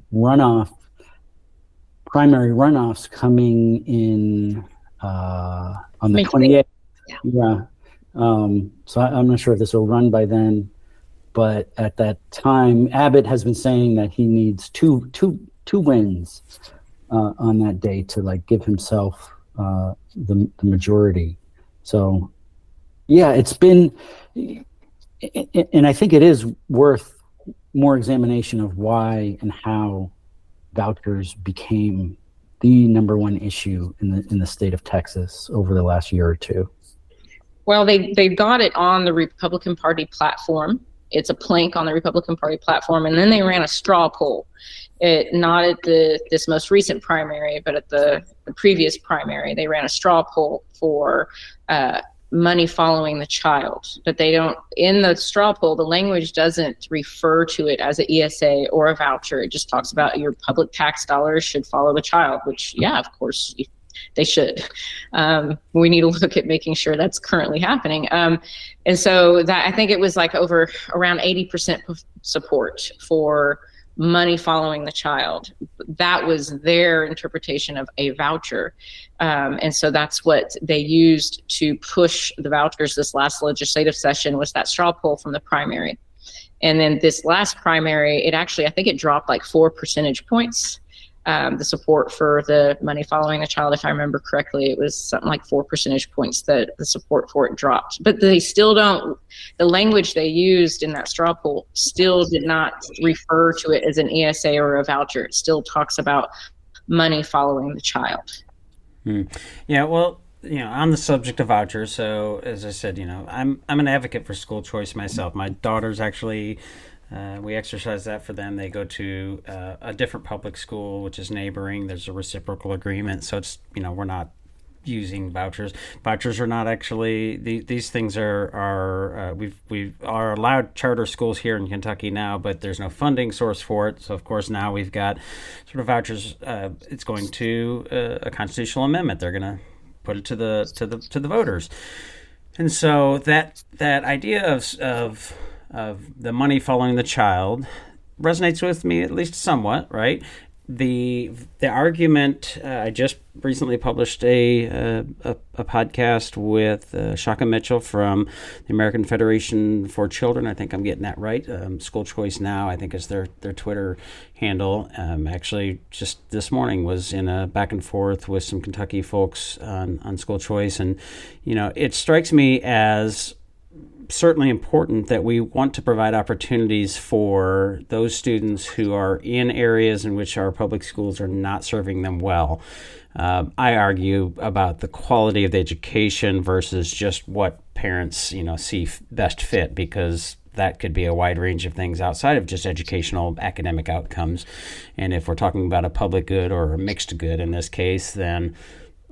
runoffs coming in on the 28th. Yeah. So I'm not sure if this will run by then, but at that time, Abbott has been saying that he needs two wins on that day to give himself the majority. So, yeah, it's been, and I think it is worth more examination of why and how vouchers became the number one issue in the state of Texas over the last year or two. Well, they got it on the Republican Party platform. It's a plank on the Republican Party platform, and then they ran a straw poll. Not at this most recent primary, but at the previous primary, they ran a straw poll for money following the child. But they don't, in the straw poll, the language doesn't refer to it as an ESA or a voucher. It just talks about your public tax dollars should follow the child, which, yeah, of course, they should. We need to look at making sure that's currently happening. And so that, I think it was around 80% support for money following the child. That was their interpretation of a voucher. And so that's what they used to push the vouchers this last legislative session, was that straw poll from the primary. And then this last primary, I think it dropped 4 percentage points. The support for the money following the child, if I remember correctly, it was something like 4 percentage points that the support for it dropped. But they still don't, the language they used in that straw poll still did not refer to it as an ESA or a voucher. It still talks about money following the child. Yeah, well, on the subject of vouchers, so as I said, I'm an advocate for school choice myself. My daughter's actually, we exercise that for them. They go to a different public school, which is neighboring. There's a reciprocal agreement. So it's, we're not using vouchers. Vouchers are not actually, these things are we are allowed charter schools here in Kentucky now, but there's no funding source for it. So of course now we've got sort of vouchers. It's going to a constitutional amendment. They're going to put it to the voters. And so that idea of the money following the child resonates with me at least somewhat, right? The argument, I just recently published a podcast with Shaka Mitchell from the American Federation for Children. I think I'm getting that right. School Choice Now, I think, is their Twitter handle. Actually, just this morning was in a back and forth with some Kentucky folks on school choice. And, it strikes me as certainly important that we want to provide opportunities for those students who are in areas in which our public schools are not serving them well. I argue about the quality of the education versus just what parents, see best fit, because that could be a wide range of things outside of just educational academic outcomes. And if we're talking about a public good or a mixed good in this case, then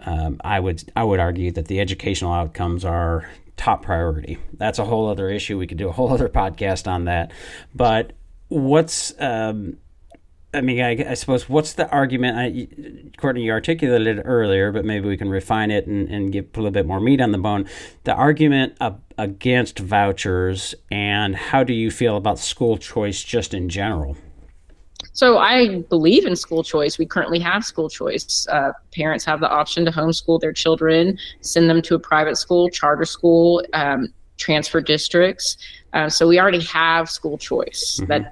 I would argue that the educational outcomes are top priority. That's a whole other issue. We could do a whole other podcast on that. But what's I suppose what's the argument? Courtney, you articulated it earlier, but maybe we can refine it and put a little bit more meat on the bone. The argument against vouchers, and how do you feel about school choice just in general? So I believe in school choice. We currently have school choice. Parents have the option to homeschool their children, send them to a private school, charter school, transfer districts. So we already have school choice. Mm-hmm.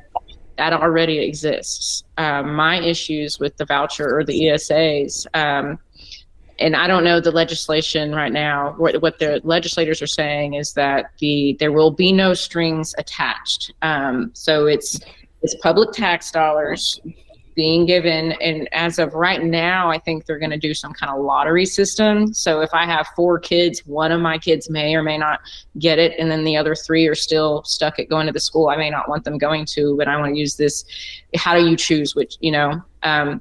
That already exists. My issues with the voucher or the ESAs, and I don't know the legislation right now, what the legislators are saying is that there will be no strings attached. So it's public tax dollars being given, and as of right now, I think they're going to do some kind of lottery system. So if I have 4 kids, one of my kids may or may not get it, and then the other 3 are still stuck at going to the school I may not want them going to, but I want to use this. How do you choose which, I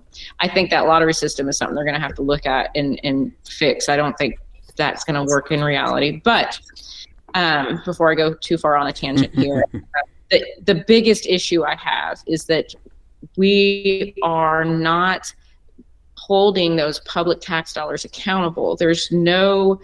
think that lottery system is something they're going to have to look at and fix. I don't think that's going to work in reality. But before I go too far on a tangent here, the biggest issue I have is that we are not holding those public tax dollars accountable. There's no,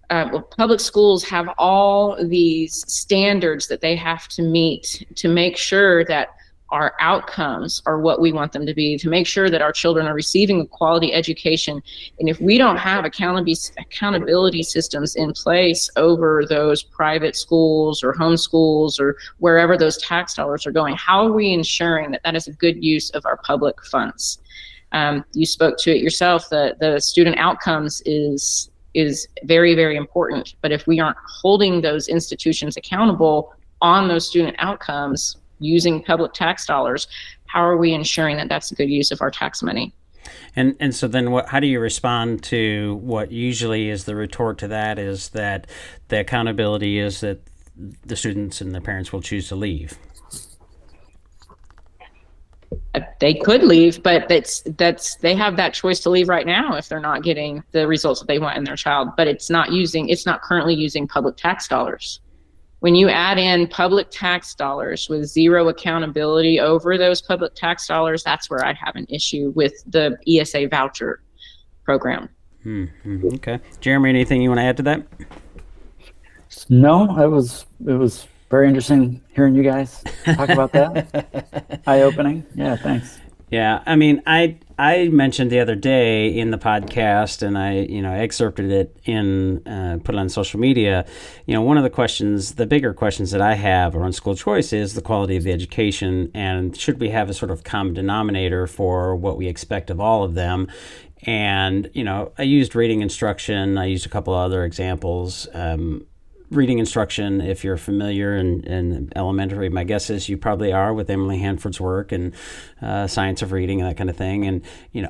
public schools have all these standards that they have to meet to make sure that our outcomes are what we want them to be, to make sure that our children are receiving a quality education. And if we don't have accountability systems in place over those private schools or homeschools or wherever those tax dollars are going, how are we ensuring that that is a good use of our public funds? You spoke to it yourself, the student outcomes is very, very important. But if we aren't holding those institutions accountable on those student outcomes, using public tax dollars, how are we ensuring that that's a good use of our tax money? And so then how do you respond to what usually is the retort to that, is that the accountability is that the students and their parents will choose to leave? They could leave, but they have that choice to leave right now if they're not getting the results that they want in their child, but it's not currently using public tax dollars. When you add in public tax dollars with zero accountability over those public tax dollars, that's where I have an issue with the ESA voucher program. Mm-hmm. Okay. Jeremy, anything you want to add to that? No, it was very interesting hearing you guys talk about that. Eye-opening. Yeah, thanks. Yeah, I mean, I mentioned the other day in the podcast, and I excerpted it put it on social media. One of the bigger questions that I have around school choice is the quality of the education, and should we have a sort of common denominator for what we expect of all of them? And I used reading instruction. I used a couple of other examples. Reading instruction, if you're familiar in elementary, my guess is you probably are, with Emily Hanford's work and science of reading and that kind of thing. And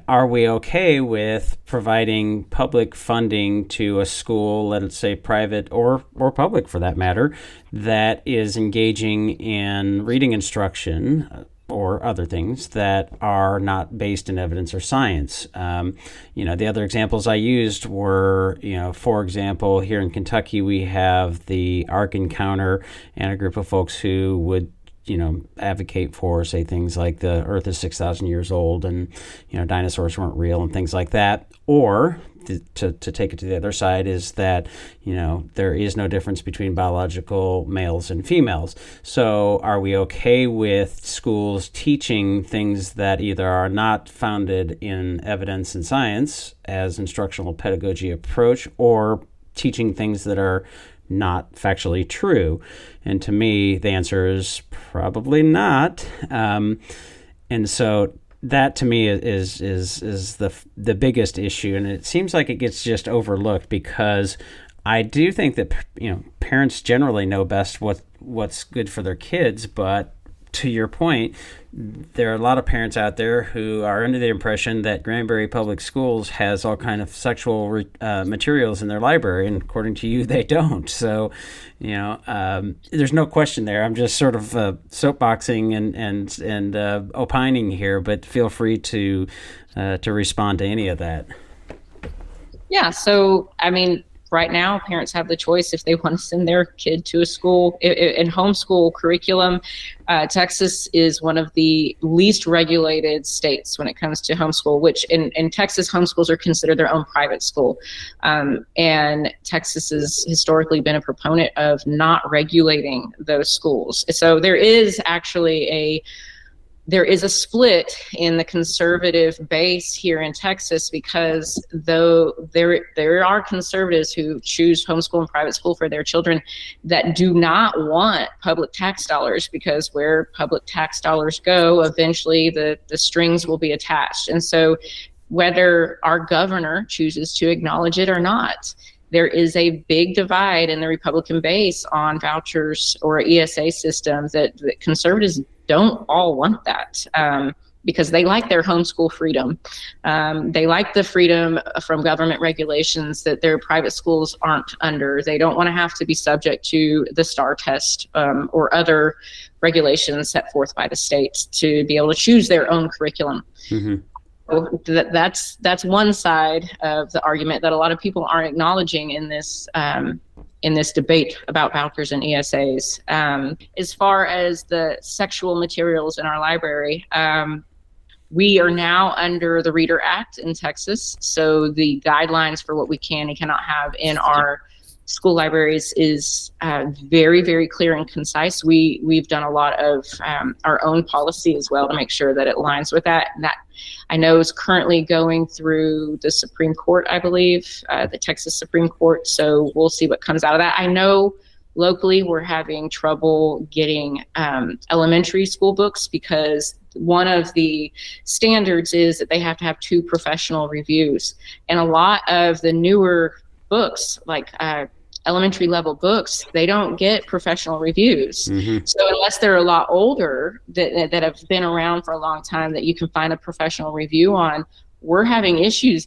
are we okay with providing public funding to a school, let's say private or public for that matter, that is engaging in reading instruction or other things that are not based in evidence or science? The other examples I used were, for example, here in Kentucky, we have the Ark Encounter and a group of folks who would, advocate for, say, things like the Earth is 6,000 years old and, dinosaurs weren't real and things like that. Or to take it to the other side is that, there is no difference between biological males and females. So are we okay with schools teaching things that either are not founded in evidence and science as instructional pedagogy approach, or teaching things that are not factually true? And to me, the answer is probably not. And so that to me is the biggest issue, and it seems like it gets just overlooked, because I do think that parents generally know best what's good for their kids. But to your point, there are a lot of parents out there who are under the impression that Granbury Public Schools has all kind of sexual materials in their library, and according to you, they don't. So, there's no question there. I'm just sort of soapboxing and opining here, but feel free to respond to any of that. Yeah. So, I mean, right now, parents have the choice if they want to send their kid to a school in homeschool curriculum. Texas is one of the least regulated states when it comes to homeschool, which in Texas, homeschools are considered their own private school. And Texas has historically been a proponent of not regulating those schools. So there is actually a split in the conservative base here in Texas, because though there are conservatives who choose homeschool and private school for their children that do not want public tax dollars, because where public tax dollars go, eventually the strings will be attached. And so whether our governor chooses to acknowledge it or not, there is a big divide in the Republican base on vouchers or ESA systems that conservatives don't all want that, because they like their homeschool freedom. They like the freedom from government regulations that their private schools aren't under. They don't want to have to be subject to the STAR test or other regulations set forth by the states to be able to choose their own curriculum. Mm-hmm. So that's one side of the argument that a lot of people aren't acknowledging in this debate about vouchers and ESAs. As far as the sexual materials in our library, we are now under the Reader Act in Texas. So the guidelines for what we can and cannot have in our school libraries is very, very clear and concise. We've done a lot of our own policy as well to make sure that it aligns with that. And that I know is currently going through the Supreme Court, I believe, the Texas Supreme Court. So we'll see what comes out of that. I know locally we're having trouble getting elementary school books, because one of the standards is that they have to have 2 professional reviews. And a lot of the newer books, like elementary level books, they don't get professional reviews. Mm-hmm. So unless they're a lot older, that have been around for a long time, that you can find a professional review on, we're having issues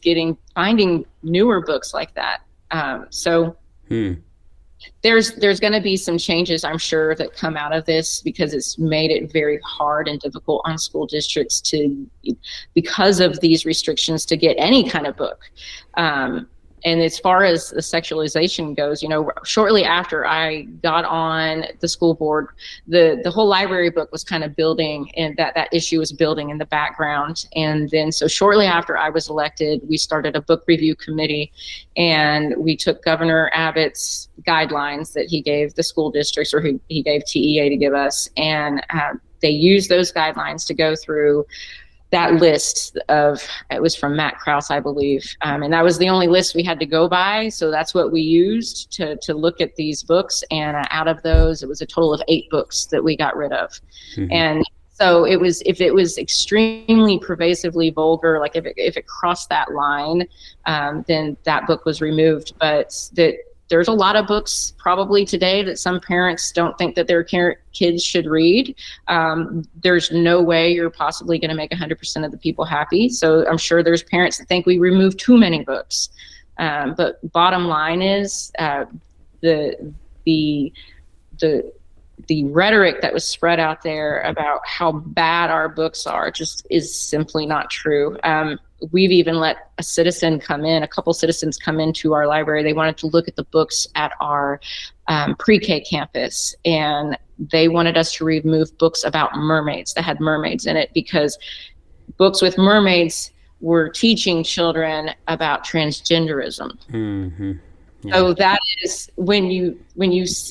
finding newer books like that. There's going to be some changes, I'm sure, that come out of this, because it's made it very hard and difficult on school districts because of these restrictions, to get any kind of book. And as far as the sexualization goes, shortly after I got on the school board, the whole library book was kind of building, and that issue was building in the background. And then so shortly after I was elected, we started a book review committee, and we took Governor Abbott's guidelines that he gave the school districts, or he gave TEA to give us, and they used those guidelines to go through that list it was from Matt Krause, I believe. And that was the only list we had to go by. So that's what we used to look at these books. And out of those, it was a total of 8 books that we got rid of. Mm-hmm. And so if it was extremely pervasively vulgar, like if it crossed that line, then that book was removed. But there's a lot of books probably today that some parents don't think that their kids should read. There's no way you're possibly going to make 100% of the people happy. So I'm sure there's parents that think we remove too many books. But bottom line is the rhetoric that was spread out there about how bad our books are just is simply not true. We've even let a couple citizens come into our library. They wanted to look at the books at our pre-K campus, and they wanted us to remove books about mermaids that had mermaids in it, because books with mermaids were teaching children about transgenderism. Mm-hmm. Yeah. So that is when you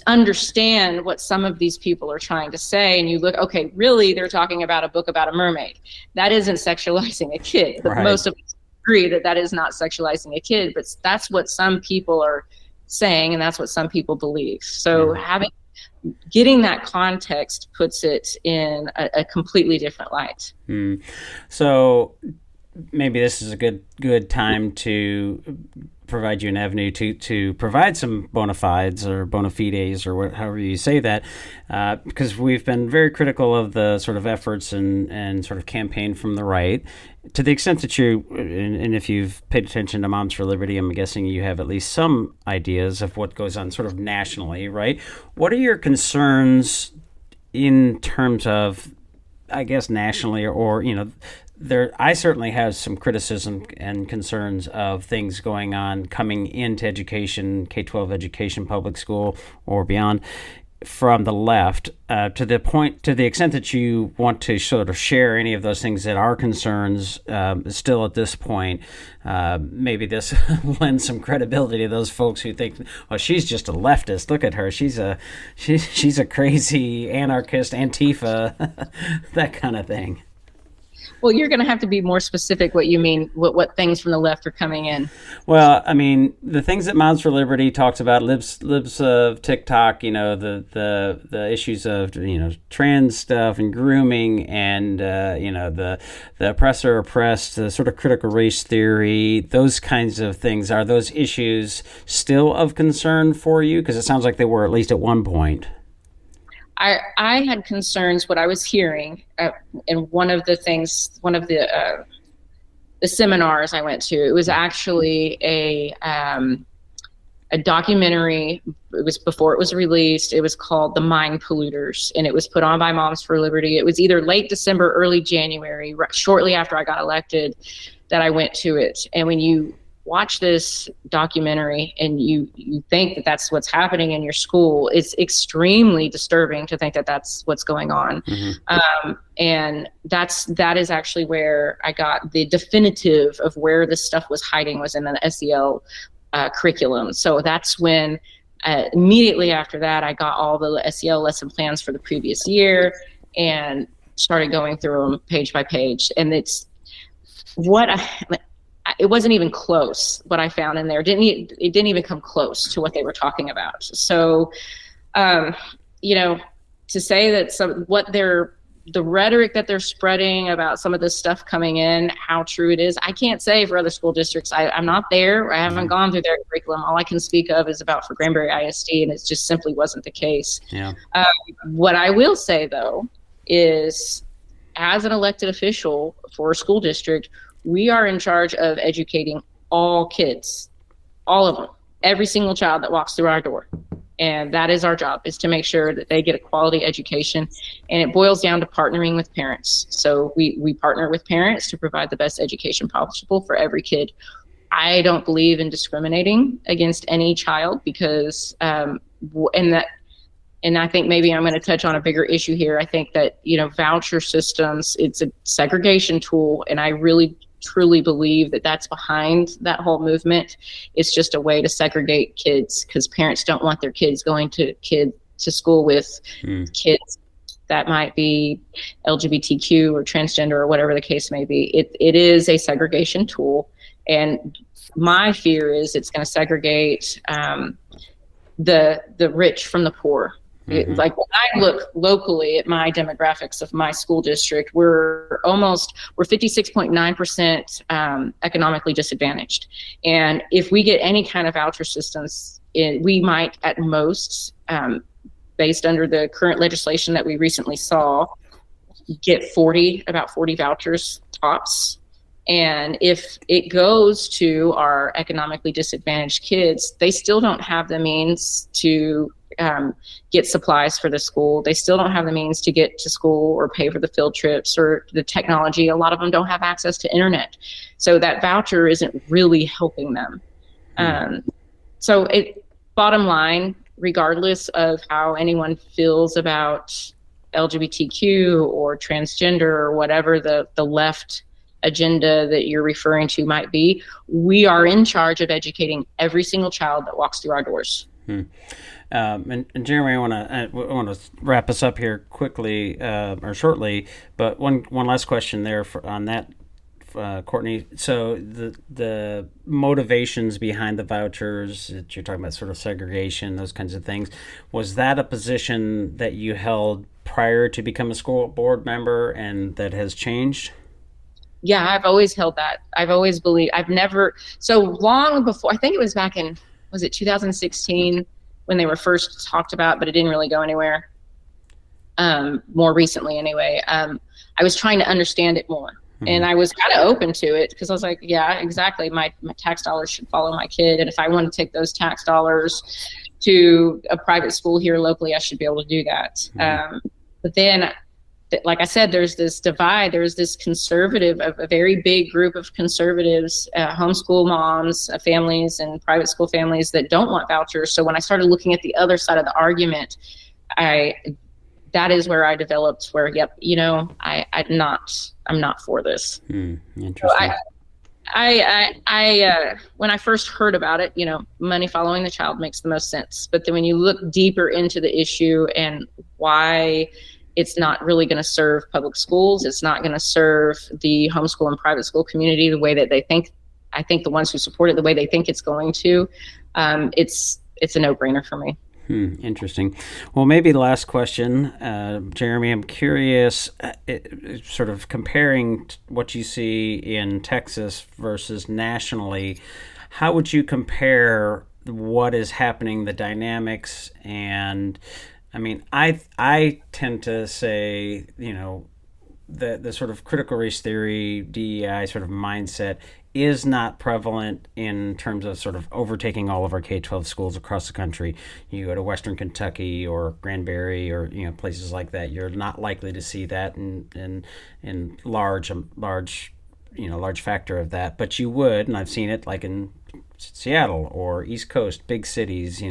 understand what some of these people are trying to say, and you look, okay, really, they're talking about a book about a mermaid. That isn't sexualizing a kid. But right. Most of us agree that is not sexualizing a kid, but that's what some people are saying, and that's what some people believe. So getting that context puts it in a completely different light. Mm. So maybe this is a good time to provide you an avenue to provide some bona fides or bona fides, or however you say that, because we've been very critical of the sort of efforts and sort of campaign from the right, to the extent that and if you've paid attention to Moms for Liberty, I'm guessing you have at least some ideas of what goes on sort of nationally, right? What are your concerns in terms of, I guess, nationally, or I certainly have some criticism and concerns of things going on coming into education, K-12 education, public school or beyond, from the left, to the extent that you want to sort of share any of those things that are concerns still at this point. Maybe this lends some credibility to those folks who think, well, she's just a leftist. Look at her. She's a crazy anarchist, Antifa, that kind of thing. Well, you're going to have to be more specific what you mean, what things from the left are coming in. Well, I mean, the things that Moms for Liberty talks about, libs of TikTok, the issues of, trans stuff and grooming and, the oppressor oppressed, the sort of critical race theory, those kinds of things. Are those issues still of concern for you? Because it sounds like they were at least at one point. I had concerns what I was hearing in one of the seminars I went to. It was actually a documentary. It was before it was released. It was called The Mind Polluters, and it was put on by Moms for Liberty. It was either late December, early January, shortly after I got elected, that I went to it. And when you watch this documentary and you think that that's what's happening in your school, it's extremely disturbing to think that that's what's going on. Mm-hmm. And that is actually where I got the definitive of where this stuff was hiding, was in the SEL curriculum. So that's when immediately after that, I got all the SEL lesson plans for the previous year and started going through them page by page. And it wasn't even close. What I found in there it didn't even come close to what they were talking about. So, to say that the rhetoric that they're spreading about some of this stuff coming in, how true it is, I can't say for other school districts. I'm not there. I haven't gone through their curriculum. All I can speak of is about for Granbury ISD, and it just simply wasn't the case. Yeah. What I will say though is, as an elected official for a school district, we are in charge of educating all kids, all of them, every single child that walks through our door. And that is our job, is to make sure that they get a quality education. And it boils down to partnering with parents. So we partner with parents to provide the best education possible for every kid. I don't believe in discriminating against any child because, and I think maybe I'm going to touch on a bigger issue here. I think that, voucher systems, it's a segregation tool. And I really truly believe that that's behind that whole movement. It's just a way to segregate kids because parents don't want their kids going to school with kids that might be LGBTQ or transgender or whatever the case may be. It is a segregation tool. And my fear is it's going to segregate the rich from the poor. Mm-hmm. Like when I look locally at my demographics of my school district, we're 56.9% economically disadvantaged. And if we get any kind of voucher systems, we might at most, based under the current legislation that we recently saw, get about 40 vouchers tops. And if it goes to our economically disadvantaged kids, they still don't have the means to get supplies for the school. They still don't have the means to get to school or pay for the field trips or the technology. A lot of them don't have access to internet. So that voucher isn't really helping them. So bottom line, regardless of how anyone feels about LGBTQ or transgender or whatever the left agenda that you're referring to might be, we are in charge of educating every single child that walks through our doors. And Jeremy, I want to wrap us up here quickly or shortly, but one last question there on that, Courtney. So the motivations behind the vouchers that you're talking about, sort of segregation, those kinds of things, was that a position that you held prior to become a school board member and that has changed? Yeah, I've always held that. I've always believed. So long before, I think it was back in, was it 2016 when they were first talked about, but it didn't really go anywhere. More recently anyway, I was trying to understand it more. Mm-hmm. And I was kind of open to it because I was like, yeah, exactly. My tax dollars should follow my kid. And if I want to take those tax dollars to a private school here locally, I should be able to do that. Mm-hmm. But then like I said, there's this divide. There's this conservative, a very big group of conservatives, homeschool moms, families, and private school families that don't want vouchers. So when I started looking at the other side of the argument, that is where I developed where, yep, I'm not for this. Interesting. So I when I first heard about it, money following the child makes the most sense. But then when you look deeper into the issue and why it's not really going to serve public schools, it's not going to serve the homeschool and private school community the way that they think. I think the ones who support it the way they think it's going to, it's a no-brainer for me. Interesting. Well, maybe the last question, Jeremy, I'm curious, sort of comparing what you see in Texas versus nationally, how would you compare what is happening, the dynamics? And I mean, I tend to say, the sort of critical race theory, DEI sort of mindset is not prevalent in terms of sort of overtaking all of our K-12 schools across the country. You go to Western Kentucky or Granbury or places like that, you're not likely to see that in large factor of that. But you would, and I've seen it like in Seattle or East Coast, big cities,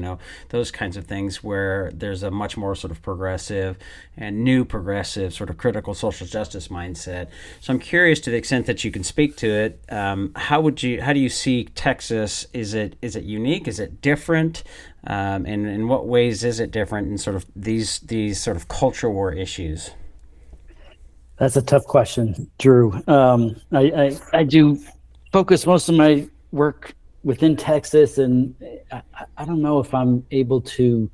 those kinds of things where there's a much more sort of progressive and new progressive sort of critical social justice mindset. So I'm curious, to the extent that you can speak to it, how do you see Texas? Is it unique? Is it different? And in what ways is it different in sort of these sort of culture war issues? That's a tough question, Drew. I do focus most of my work within Texas, and I don't know if I'm able to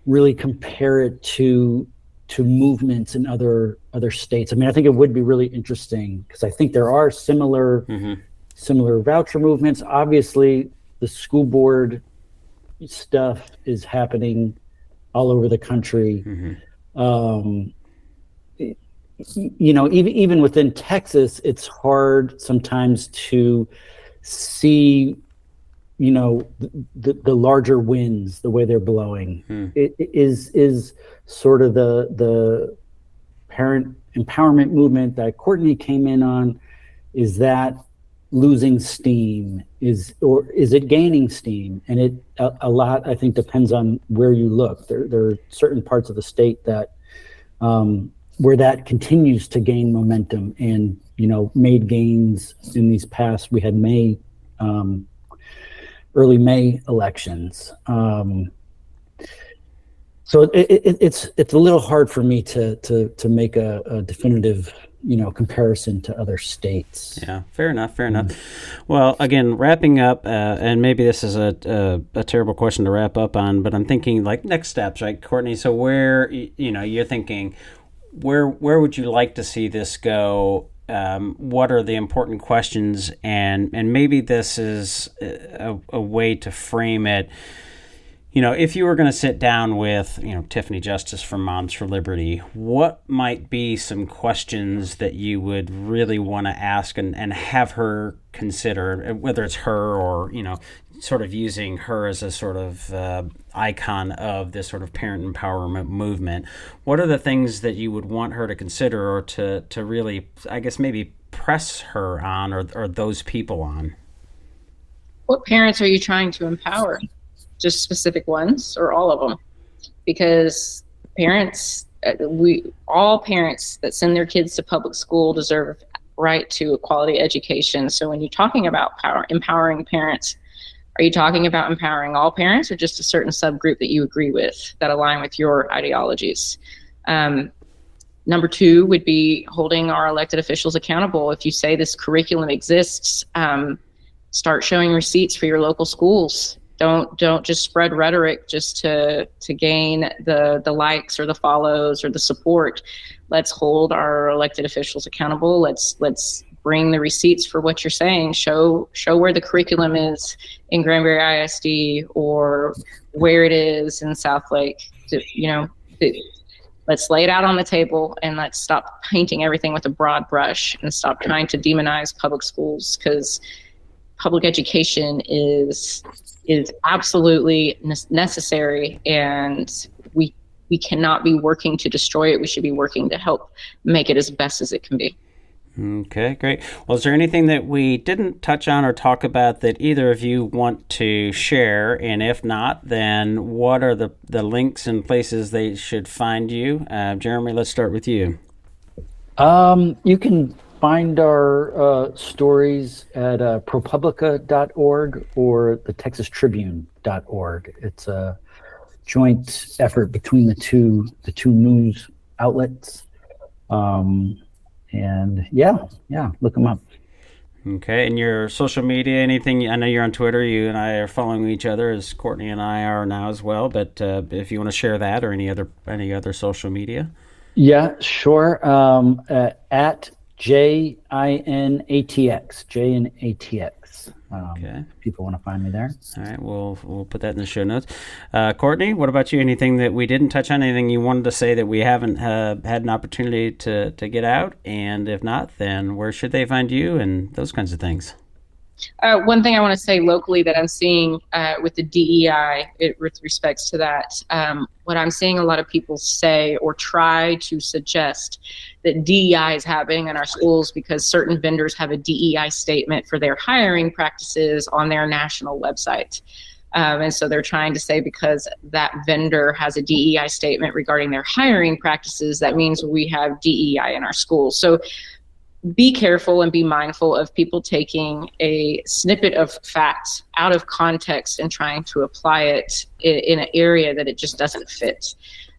really compare it to movements in other states. I mean, I think it would be really interesting because I think there are similar voucher movements. Obviously, the school board stuff is happening all over the country. Even within Texas, it's hard sometimes to see the larger winds, the way they're blowing. It is sort of the parent empowerment movement that Courtney came in on. Is that losing steam? Is it gaining steam? And it a lot, I think, depends on where you look. There are certain parts of the state that where that continues to gain momentum and made gains in these past. We had early May elections. So it's a little hard for me to make a definitive comparison to other states. Yeah, fair enough. Well, again, wrapping up, and maybe this is a terrible question to wrap up on, but I'm thinking like next steps, right, Courtney? So where you're thinking, where would you like to see this go? What are the important questions? And maybe this is a way to frame it. If you were going to sit down with, Tiffany Justice from Moms for Liberty, what might be some questions that you would really want to ask and have her consider, whether it's her or, sort of using her as a sort of icon of this sort of parent empowerment movement? What are the things that you would want her to consider or to really, I guess, maybe press her on or those people on? What parents are you trying to empower? Just specific ones or all of them? Because parents, all parents that send their kids to public school deserve right to a quality education. So when you're talking about empowering parents, are you talking about empowering all parents or just a certain subgroup that you agree with that align with your ideologies? Number two would be holding our elected officials accountable. If you say this curriculum exists, start showing receipts for your local schools. Don't just spread rhetoric just to gain the likes or the follows or the support. Let's hold our elected officials accountable. Let's bring the receipts for what you're saying. Show where the curriculum is in Granbury ISD or where it is in Southlake. Let's lay it out on the table and let's stop painting everything with a broad brush and stop trying to demonize public schools, because public education is absolutely necessary, and we cannot be working to destroy it. We should be working to help make it as best as it can be. Okay, great. Well, is there anything that we didn't touch on or talk about that either of you want to share? And if not, then what are the links and places they should find you? Jeremy, let's start with you. You can find our stories at ProPublica.org or the TexasTribune.org. It's a joint effort between the two news outlets. And look them up. Okay, and your social media, anything? I know you're on Twitter. You and I are following each other, as Courtney and I are now as well. But if you want to share that or any other social media. Yeah, sure. At JINATX, JINATX. Okay. People want to find me there. All right, we'll put that in the show notes. Courtney, what about you? Anything that we didn't touch on? Anything you wanted to say that we haven't had an opportunity to get out? And if not, then where should they find you and those kinds of things? One thing I want to say locally that I'm seeing with the DEI, with respects to that, what I'm seeing a lot of people say or try to suggest that DEI is happening in our schools because certain vendors have a DEI statement for their hiring practices on their national website. And so they're trying to say because that vendor has a DEI statement regarding their hiring practices, that means we have DEI in our schools. So be careful and be mindful of people taking a snippet of fact out of context and trying to apply it in an area that it just doesn't fit.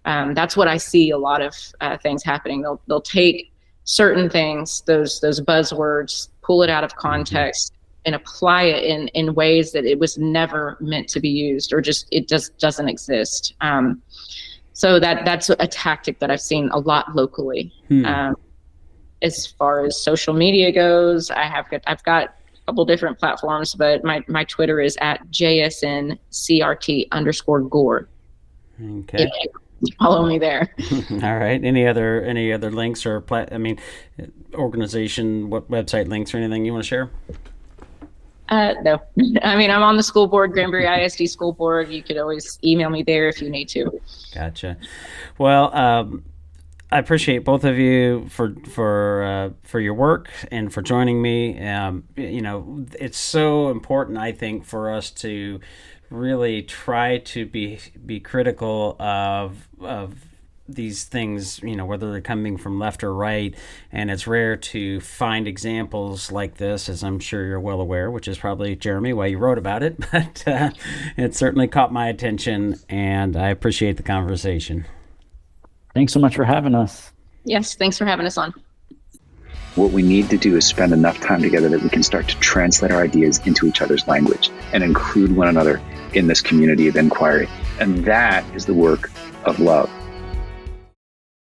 That's what I see a lot of things happening. They'll take certain things, those buzzwords, pull it out of context and apply it in ways that it was never meant to be used, or it just doesn't exist. So that's a tactic that I've seen a lot locally. As far as social media goes, I've got a couple different platforms, but my Twitter is at JSNCRT_Gore. Okay. Follow me there. All right. Any other links or organization, website links or anything you want to share? No. I mean, I'm on the school board, Granbury ISD school board. You could always email me there if you need to. Gotcha. Well, I appreciate both of you for your work and for joining me. It's so important, I think, for us to really try to be critical of these things, whether they're coming from left or right. And it's rare to find examples like this, as I'm sure you're well aware, which is probably, Jeremy, why you wrote about it. But it certainly caught my attention, and I appreciate the conversation. Thanks so much for having us. Yes, thanks for having us on. What we need to do is spend enough time together that we can start to translate our ideas into each other's language and include one another in this community of inquiry. And that is the work of love.